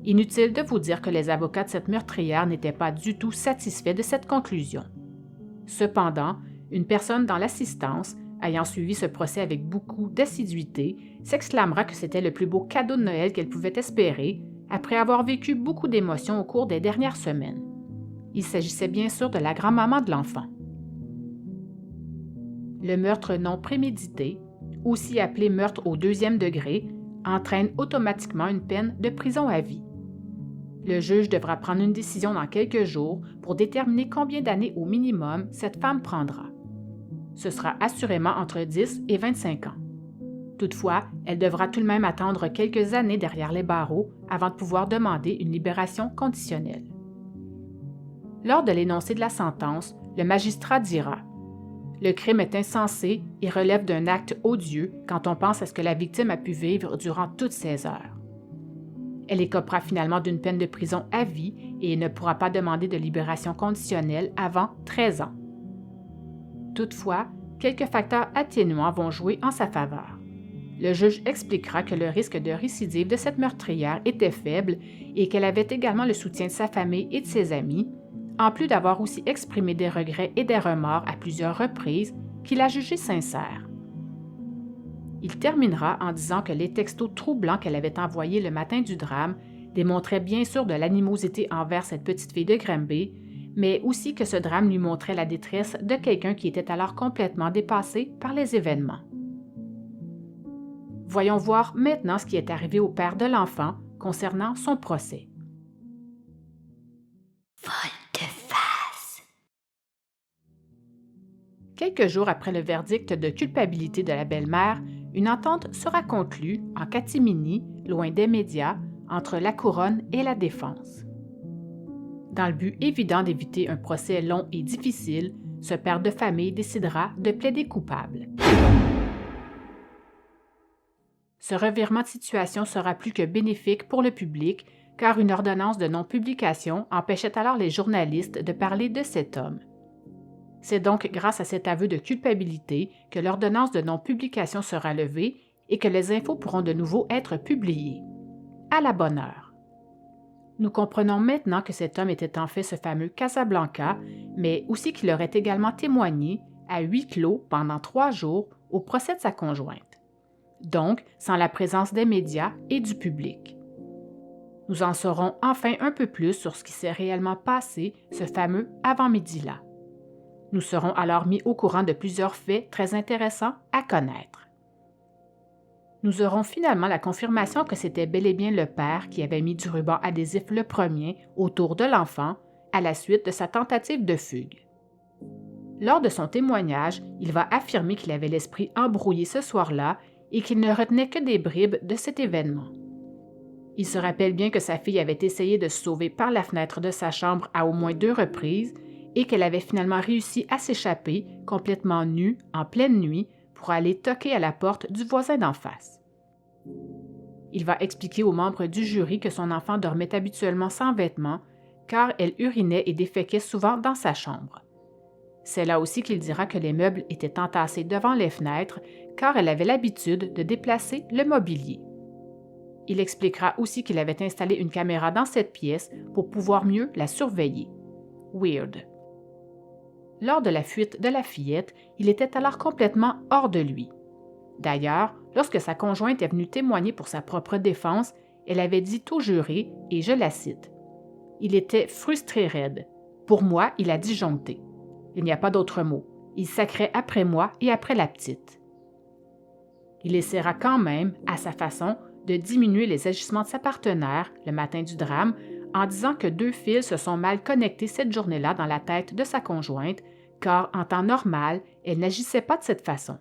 Inutile de vous dire que les avocats de cette meurtrière n'étaient pas du tout satisfaits de cette conclusion. Cependant, une personne dans l'assistance, ayant suivi ce procès avec beaucoup d'assiduité, s'exclamera que c'était le plus beau cadeau de Noël qu'elle pouvait espérer, après avoir vécu beaucoup d'émotions au cours des dernières semaines. Il s'agissait bien sûr de la grand-maman de l'enfant. Le meurtre non prémédité, aussi appelé meurtre au 2e degré, entraîne automatiquement une peine de prison à vie. Le juge devra prendre une décision dans quelques jours pour déterminer combien d'années au minimum cette femme prendra. Ce sera assurément entre 10 et 25 ans. Toutefois, elle devra tout de même attendre quelques années derrière les barreaux avant de pouvoir demander une libération conditionnelle. Lors de l'énoncé de la sentence, le magistrat dira « Le crime est insensé et relève d'un acte odieux quand on pense à ce que la victime a pu vivre durant toutes ces heures. » Elle écopera finalement d'une peine de prison à vie et ne pourra pas demander de libération conditionnelle avant 13 ans. Toutefois, quelques facteurs atténuants vont jouer en sa faveur. Le juge expliquera que le risque de récidive de cette meurtrière était faible et qu'elle avait également le soutien de sa famille et de ses amis, en plus d'avoir aussi exprimé des regrets et des remords à plusieurs reprises qu'il a jugés sincères. Il terminera en disant que les textos troublants qu'elle avait envoyés le matin du drame démontraient bien sûr de l'animosité envers cette petite fille de Granby, mais aussi que ce drame lui montrait la détresse de quelqu'un qui était alors complètement dépassé par les événements. Voyons voir maintenant ce qui est arrivé au père de l'enfant concernant son procès. Volte-face. Quelques jours après le verdict de culpabilité de la belle-mère, une entente sera conclue en catimini, loin des médias, entre la couronne et la défense. Dans le but évident d'éviter un procès long et difficile, ce père de famille décidera de plaider coupable. Ce revirement de situation sera plus que bénéfique pour le public, car une ordonnance de non-publication empêchait alors les journalistes de parler de cet homme. C'est donc grâce à cet aveu de culpabilité que l'ordonnance de non-publication sera levée et que les infos pourront de nouveau être publiées. À la bonne heure. Nous comprenons maintenant que cet homme était en fait ce fameux Casablanca, mais aussi qu'il aurait également témoigné à huis clos pendant 3 jours au procès de sa conjointe. Donc sans la présence des médias et du public. Nous en saurons enfin un peu plus sur ce qui s'est réellement passé ce fameux avant-midi-là. Nous serons alors mis au courant de plusieurs faits très intéressants à connaître. Nous aurons finalement la confirmation que c'était bel et bien le père qui avait mis du ruban adhésif le premier autour de l'enfant à la suite de sa tentative de fugue. Lors de son témoignage, il va affirmer qu'il avait l'esprit embrouillé ce soir-là et qu'il ne retenait que des bribes de cet événement. Il se rappelle bien que sa fille avait essayé de se sauver par la fenêtre de sa chambre à au moins 2 reprises et qu'elle avait finalement réussi à s'échapper complètement nue en pleine nuit pour aller toquer à la porte du voisin d'en face. Il va expliquer aux membres du jury que son enfant dormait habituellement sans vêtements car elle urinait et déféquait souvent dans sa chambre. C'est là aussi qu'il dira que les meubles étaient entassés devant les fenêtres car elle avait l'habitude de déplacer le mobilier. Il expliquera aussi qu'il avait installé une caméra dans cette pièce pour pouvoir mieux la surveiller. Weird. Lors de la fuite de la fillette, il était alors complètement hors de lui. D'ailleurs, lorsque sa conjointe est venue témoigner pour sa propre défense, elle avait dit au juré, et je la cite, « Il était frustré raide. Pour moi, il a disjoncté. Il n'y a pas d'autre mot. Il sacrait après moi et après la petite. » Il essaiera quand même, à sa façon, de diminuer les agissements de sa partenaire, le matin du drame, en disant que 2 fils se sont mal connectés cette journée-là dans la tête de sa conjointe, car en temps normal, elle n'agissait pas de cette façon.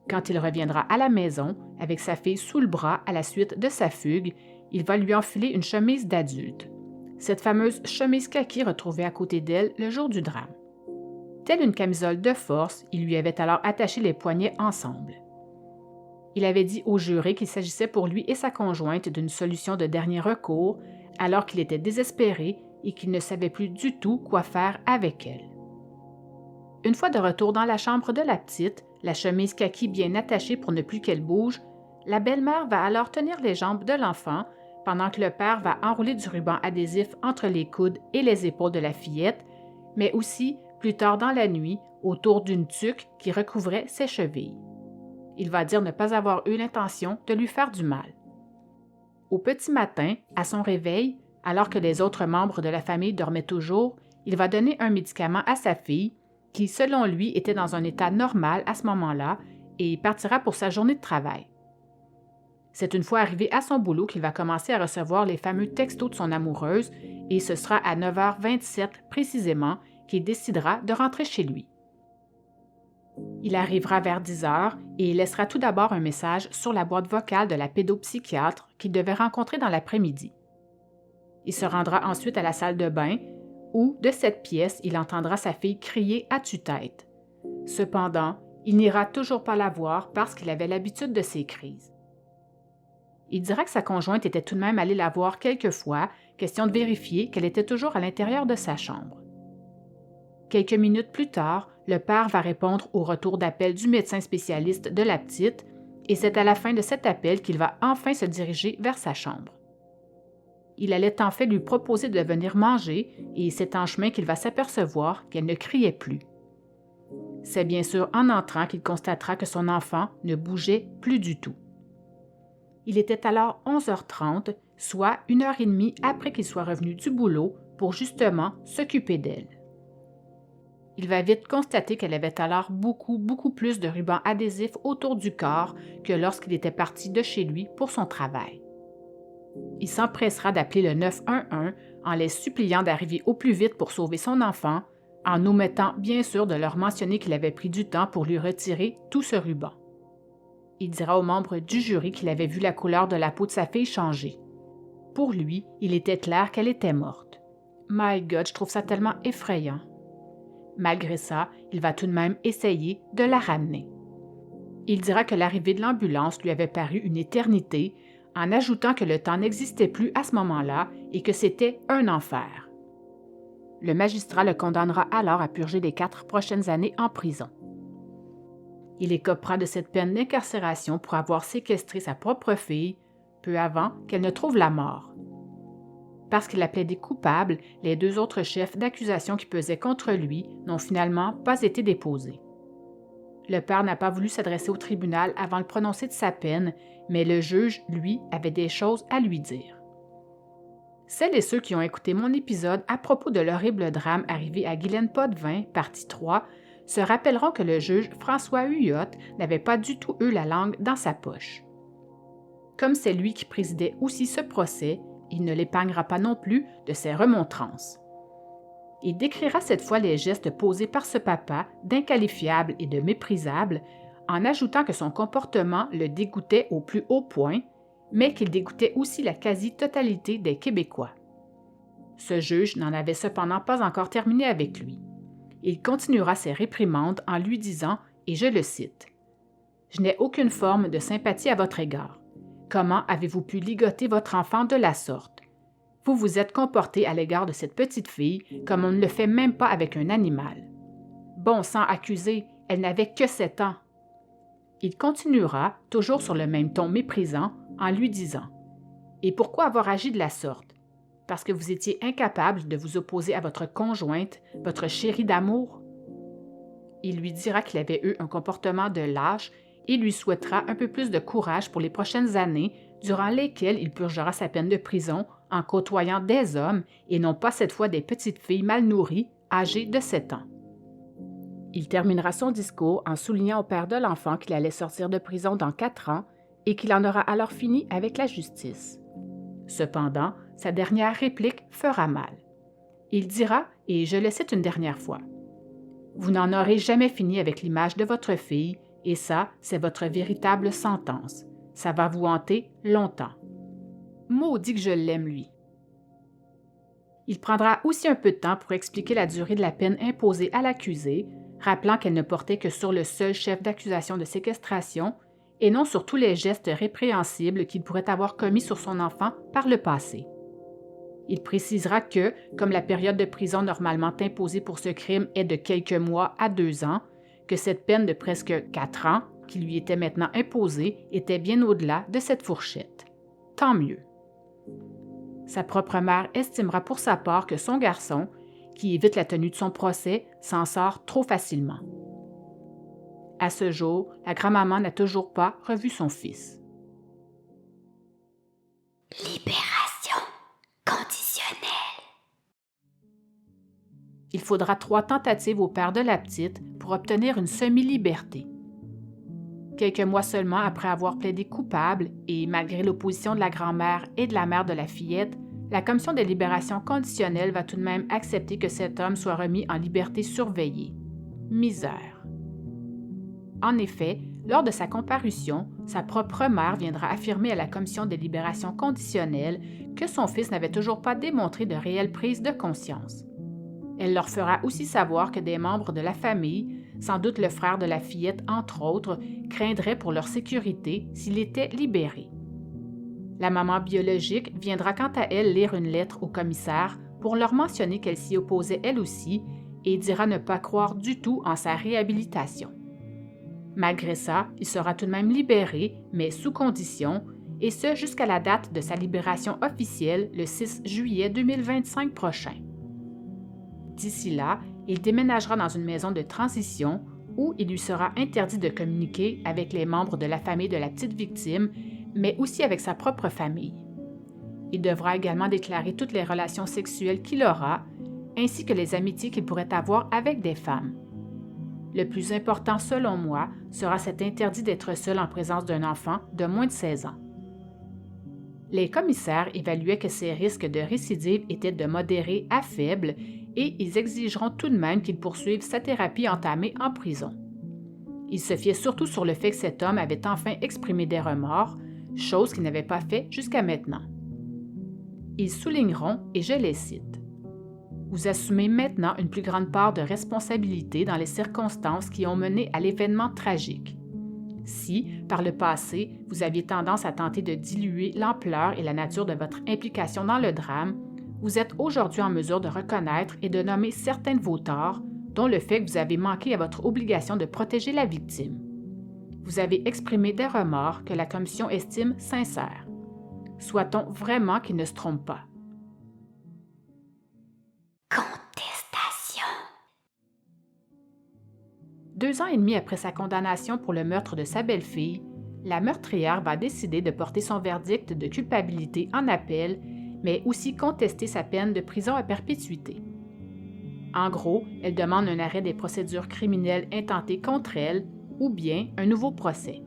Quand il reviendra à la maison, avec sa fille sous le bras à la suite de sa fugue, il va lui enfiler une chemise d'adulte. Cette fameuse chemise kaki retrouvée à côté d'elle le jour du drame. Telle une camisole de force, il lui avait alors attaché les poignets ensemble. Il avait dit au juré qu'il s'agissait pour lui et sa conjointe d'une solution de dernier recours, alors qu'il était désespéré et qu'il ne savait plus du tout quoi faire avec elle. Une fois de retour dans la chambre de la petite, la chemise kaki bien attachée pour ne plus qu'elle bouge, la belle-mère va alors tenir les jambes de l'enfant pendant que le père va enrouler du ruban adhésif entre les coudes et les épaules de la fillette, mais aussi, plus tard dans la nuit, autour d'une tuque qui recouvrait ses chevilles. Il va dire ne pas avoir eu l'intention de lui faire du mal. Au petit matin, à son réveil, alors que les autres membres de la famille dormaient toujours, il va donner un médicament à sa fille, qui, selon lui, était dans un état normal à ce moment-là, et partira pour sa journée de travail. C'est une fois arrivé à son boulot qu'il va commencer à recevoir les fameux textos de son amoureuse, et ce sera à 9h27 précisément qu'il décidera de rentrer chez lui. Il arrivera vers 10h et il laissera tout d'abord un message sur la boîte vocale de la pédopsychiatre qu'il devait rencontrer dans l'après-midi. Il se rendra ensuite à la salle de bain où, de cette pièce, il entendra sa fille crier à tue-tête. Cependant, il n'ira toujours pas la voir parce qu'il avait l'habitude de ces crises. Il dira que sa conjointe était tout de même allée la voir quelques fois, question de vérifier qu'elle était toujours à l'intérieur de sa chambre. Quelques minutes plus tard, le père va répondre au retour d'appel du médecin spécialiste de la petite Et c'est à la fin de cet appel qu'il va enfin se diriger vers sa chambre. Il allait en fait lui proposer de venir manger et c'est en chemin qu'il va s'apercevoir qu'elle ne criait plus. C'est bien sûr en entrant qu'il constatera que son enfant ne bougeait plus du tout. Il était alors 11h30, soit 1h30 après qu'il soit revenu du boulot pour justement s'occuper d'elle. Il va vite constater qu'elle avait alors beaucoup plus de rubans adhésifs autour du corps que lorsqu'il était parti de chez lui pour son travail. Il s'empressera d'appeler le 911 en les suppliant d'arriver au plus vite pour sauver son enfant, en omettant bien sûr de leur mentionner qu'il avait pris du temps pour lui retirer tout ce ruban. Il dira aux membres du jury qu'il avait vu la couleur de la peau de sa fille changer. Pour lui, il était clair qu'elle était morte. My God, je trouve ça tellement effrayant. Malgré ça, il va tout de même essayer de la ramener. Il dira que l'arrivée de l'ambulance lui avait paru une éternité, en ajoutant que le temps n'existait plus à ce moment-là et que c'était un enfer. Le magistrat le condamnera alors à purger les 4 prochaines années en prison. Il écopera de cette peine d'incarcération pour avoir séquestré sa propre fille, peu avant qu'elle ne trouve la mort. Parce qu'il a plaidé coupable, les 2 autres chefs d'accusation qui pesaient contre lui n'ont finalement pas été déposés. Le père n'a pas voulu s'adresser au tribunal avant le prononcé de sa peine, mais le juge, lui, avait des choses à lui dire. Celles et ceux qui ont écouté mon épisode à propos de l'horrible drame arrivé à Guylaine Potvin, partie 3, se rappelleront que le juge François Huot n'avait pas du tout eu la langue dans sa poche. Comme c'est lui qui présidait aussi ce procès, il ne l'épargnera pas non plus de ses remontrances. Il décrira cette fois les gestes posés par ce papa d'inqualifiables et de méprisables, en ajoutant que son comportement le dégoûtait au plus haut point, mais qu'il dégoûtait aussi la quasi-totalité des Québécois. Ce juge n'en avait cependant pas encore terminé avec lui. Il continuera ses réprimandes en lui disant, et je le cite, « Je n'ai aucune forme de sympathie à votre égard. Comment avez-vous pu ligoter votre enfant de la sorte? Vous vous êtes comporté à l'égard de cette petite fille comme on ne le fait même pas avec un animal. Bon sang accusé, elle n'avait que 7 ans. » Il continuera, toujours sur le même ton méprisant, en lui disant « Et pourquoi avoir agi de la sorte? Parce que vous étiez incapable de vous opposer à votre conjointe, votre chérie d'amour? » Il lui dira qu'il avait eu un comportement de lâche et lui souhaitera un peu plus de courage pour les prochaines années, durant lesquelles il purgera sa peine de prison en côtoyant des hommes et non pas cette fois des petites filles mal nourries, âgées de 7 ans. Il terminera son discours en soulignant au père de l'enfant qu'il allait sortir de prison dans 4 ans et qu'il en aura alors fini avec la justice. Cependant, sa dernière réplique fera mal. Il dira, et je le cite une dernière fois, « Vous n'en aurez jamais fini avec l'image de votre fille, et ça, c'est votre véritable sentence. Ça va vous hanter longtemps. » Maudit que je l'aime, lui. Il prendra aussi un peu de temps pour expliquer la durée de la peine imposée à l'accusée, rappelant qu'elle ne portait que sur le seul chef d'accusation de séquestration et non sur tous les gestes répréhensibles qu'il pourrait avoir commis sur son enfant par le passé. Il précisera que, comme la période de prison normalement imposée pour ce crime est de quelques mois à 2 ans, que cette peine de presque 4 ans, qui lui était maintenant imposée, était bien au-delà de cette fourchette. Tant mieux. Sa propre mère estimera pour sa part que son garçon, qui évite la tenue de son procès, s'en sort trop facilement. À ce jour, la grand-maman n'a toujours pas revu son fils. Libération conditionnelle. Il faudra 3 tentatives au père de la petite pour obtenir une semi-liberté. Quelques mois seulement après avoir plaidé coupable et malgré l'opposition de la grand-mère et de la mère de la fillette, la commission de libération conditionnelle va tout de même accepter que cet homme soit remis en liberté surveillée. Misère. En effet, lors de sa comparution, sa propre mère viendra affirmer à la commission de libération conditionnelle que son fils n'avait toujours pas démontré de réelle prise de conscience. Elle leur fera aussi savoir que des membres de la famille, sans doute le frère de la fillette entre autres, craindraient pour leur sécurité s'il était libéré. La maman biologique viendra quant à elle lire une lettre au commissaire pour leur mentionner qu'elle s'y opposait elle aussi et dira ne pas croire du tout en sa réhabilitation. Malgré ça, il sera tout de même libéré, mais sous condition, et ce jusqu'à la date de sa libération officielle, le 6 juillet 2025 prochain. D'ici là, il déménagera dans une maison de transition où il lui sera interdit de communiquer avec les membres de la famille de la petite victime, mais aussi avec sa propre famille. Il devra également déclarer toutes les relations sexuelles qu'il aura, ainsi que les amitiés qu'il pourrait avoir avec des femmes. Le plus important, selon moi, sera cet interdit d'être seul en présence d'un enfant de moins de 16 ans. Les commissaires évaluaient que ses risques de récidive étaient de modérés à faibles et ils exigeront tout de même qu'il poursuive sa thérapie entamée en prison. Ils se fiaient surtout sur le fait que cet homme avait enfin exprimé des remords, chose qu'il n'avait pas fait jusqu'à maintenant. Ils souligneront, et je les cite, « Vous assumez maintenant une plus grande part de responsabilité dans les circonstances qui ont mené à l'événement tragique. Si, par le passé, vous aviez tendance à tenter de diluer l'ampleur et la nature de votre implication dans le drame, vous êtes aujourd'hui en mesure de reconnaître et de nommer certains de vos torts, dont le fait que vous avez manqué à votre obligation de protéger la victime. Vous avez exprimé des remords que la commission estime sincères. Souhaitons vraiment qu'il ne se trompe pas. » Contestation. 2 ans et demi après sa condamnation pour le meurtre de sa belle-fille, la meurtrière va décider de porter son verdict de culpabilité en appel, mais aussi contester sa peine de prison à perpétuité. En gros, elle demande un arrêt des procédures criminelles intentées contre elle ou bien un nouveau procès.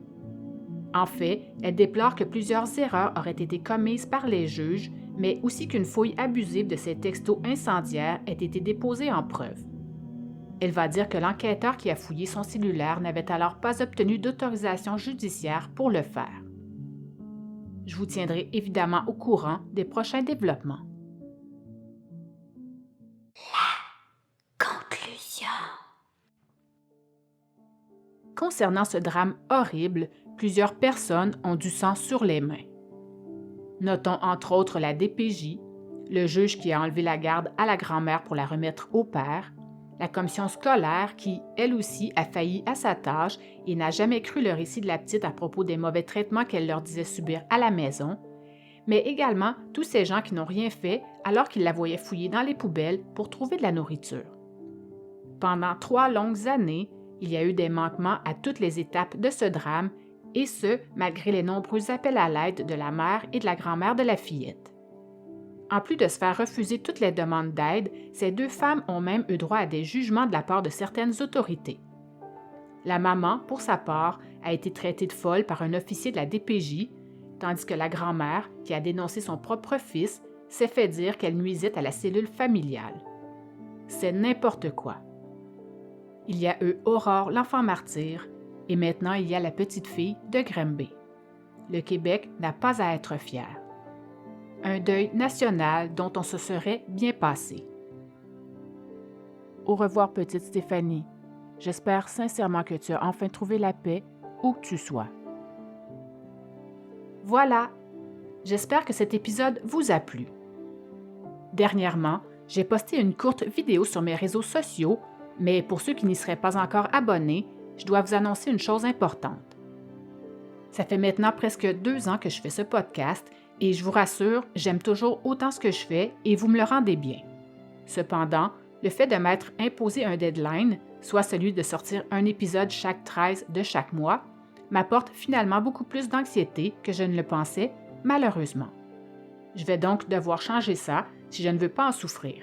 En fait, elle déplore que plusieurs erreurs auraient été commises par les juges, mais aussi qu'une fouille abusive de ses textos incendiaires ait été déposée en preuve. Elle va dire que l'enquêteur qui a fouillé son cellulaire n'avait alors pas obtenu d'autorisation judiciaire pour le faire. Je vous tiendrai évidemment au courant des prochains développements. Conclusion. Concernant ce drame horrible, plusieurs personnes ont du sang sur les mains. Notons entre autres la DPJ, le juge qui a enlevé la garde à la grand-mère pour la remettre au père, la commission scolaire qui, elle aussi, a failli à sa tâche et n'a jamais cru le récit de la petite à propos des mauvais traitements qu'elle leur disait subir à la maison, mais également tous ces gens qui n'ont rien fait alors qu'ils la voyaient fouiller dans les poubelles pour trouver de la nourriture. Pendant 3 longues années, il y a eu des manquements à toutes les étapes de ce drame, et ce, malgré les nombreux appels à l'aide de la mère et de la grand-mère de la fillette. En plus de se faire refuser toutes les demandes d'aide, ces 2 femmes ont même eu droit à des jugements de la part de certaines autorités. La maman, pour sa part, a été traitée de folle par un officier de la DPJ, tandis que la grand-mère, qui a dénoncé son propre fils, s'est fait dire qu'elle nuisait à la cellule familiale. C'est n'importe quoi. Il y a eu Aurore, l'enfant martyr, et maintenant il y a la petite fille de Granby. Le Québec n'a pas à être fier. Un deuil national dont on se serait bien passé. Au revoir, petite Stéphanie. J'espère sincèrement que tu as enfin trouvé la paix où que tu sois. Voilà. J'espère que cet épisode vous a plu. Dernièrement, j'ai posté une courte vidéo sur mes réseaux sociaux, mais pour ceux qui n'y seraient pas encore abonnés, je dois vous annoncer une chose importante. Ça fait maintenant presque 2 ans que je fais ce podcast et je vous rassure, j'aime toujours autant ce que je fais et vous me le rendez bien. Cependant, le fait de m'être imposé un deadline, soit celui de sortir un épisode chaque 13 de chaque mois, m'apporte finalement beaucoup plus d'anxiété que je ne le pensais, malheureusement. Je vais donc devoir changer ça si je ne veux pas en souffrir.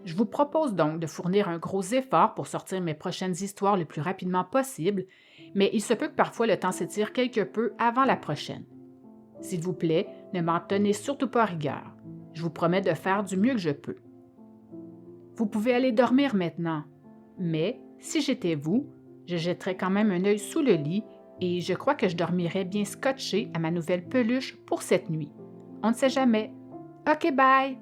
Je vous propose donc de fournir un gros effort pour sortir mes prochaines histoires le plus rapidement possible, mais il se peut que parfois le temps s'étire quelque peu avant la prochaine. S'il vous plaît, ne m'en tenez surtout pas rigueur. Je vous promets de faire du mieux que je peux. Vous pouvez aller dormir maintenant, mais si j'étais vous, je jetterais quand même un œil sous le lit et je crois que je dormirais bien scotché à ma nouvelle peluche pour cette nuit. On ne sait jamais. OK, bye!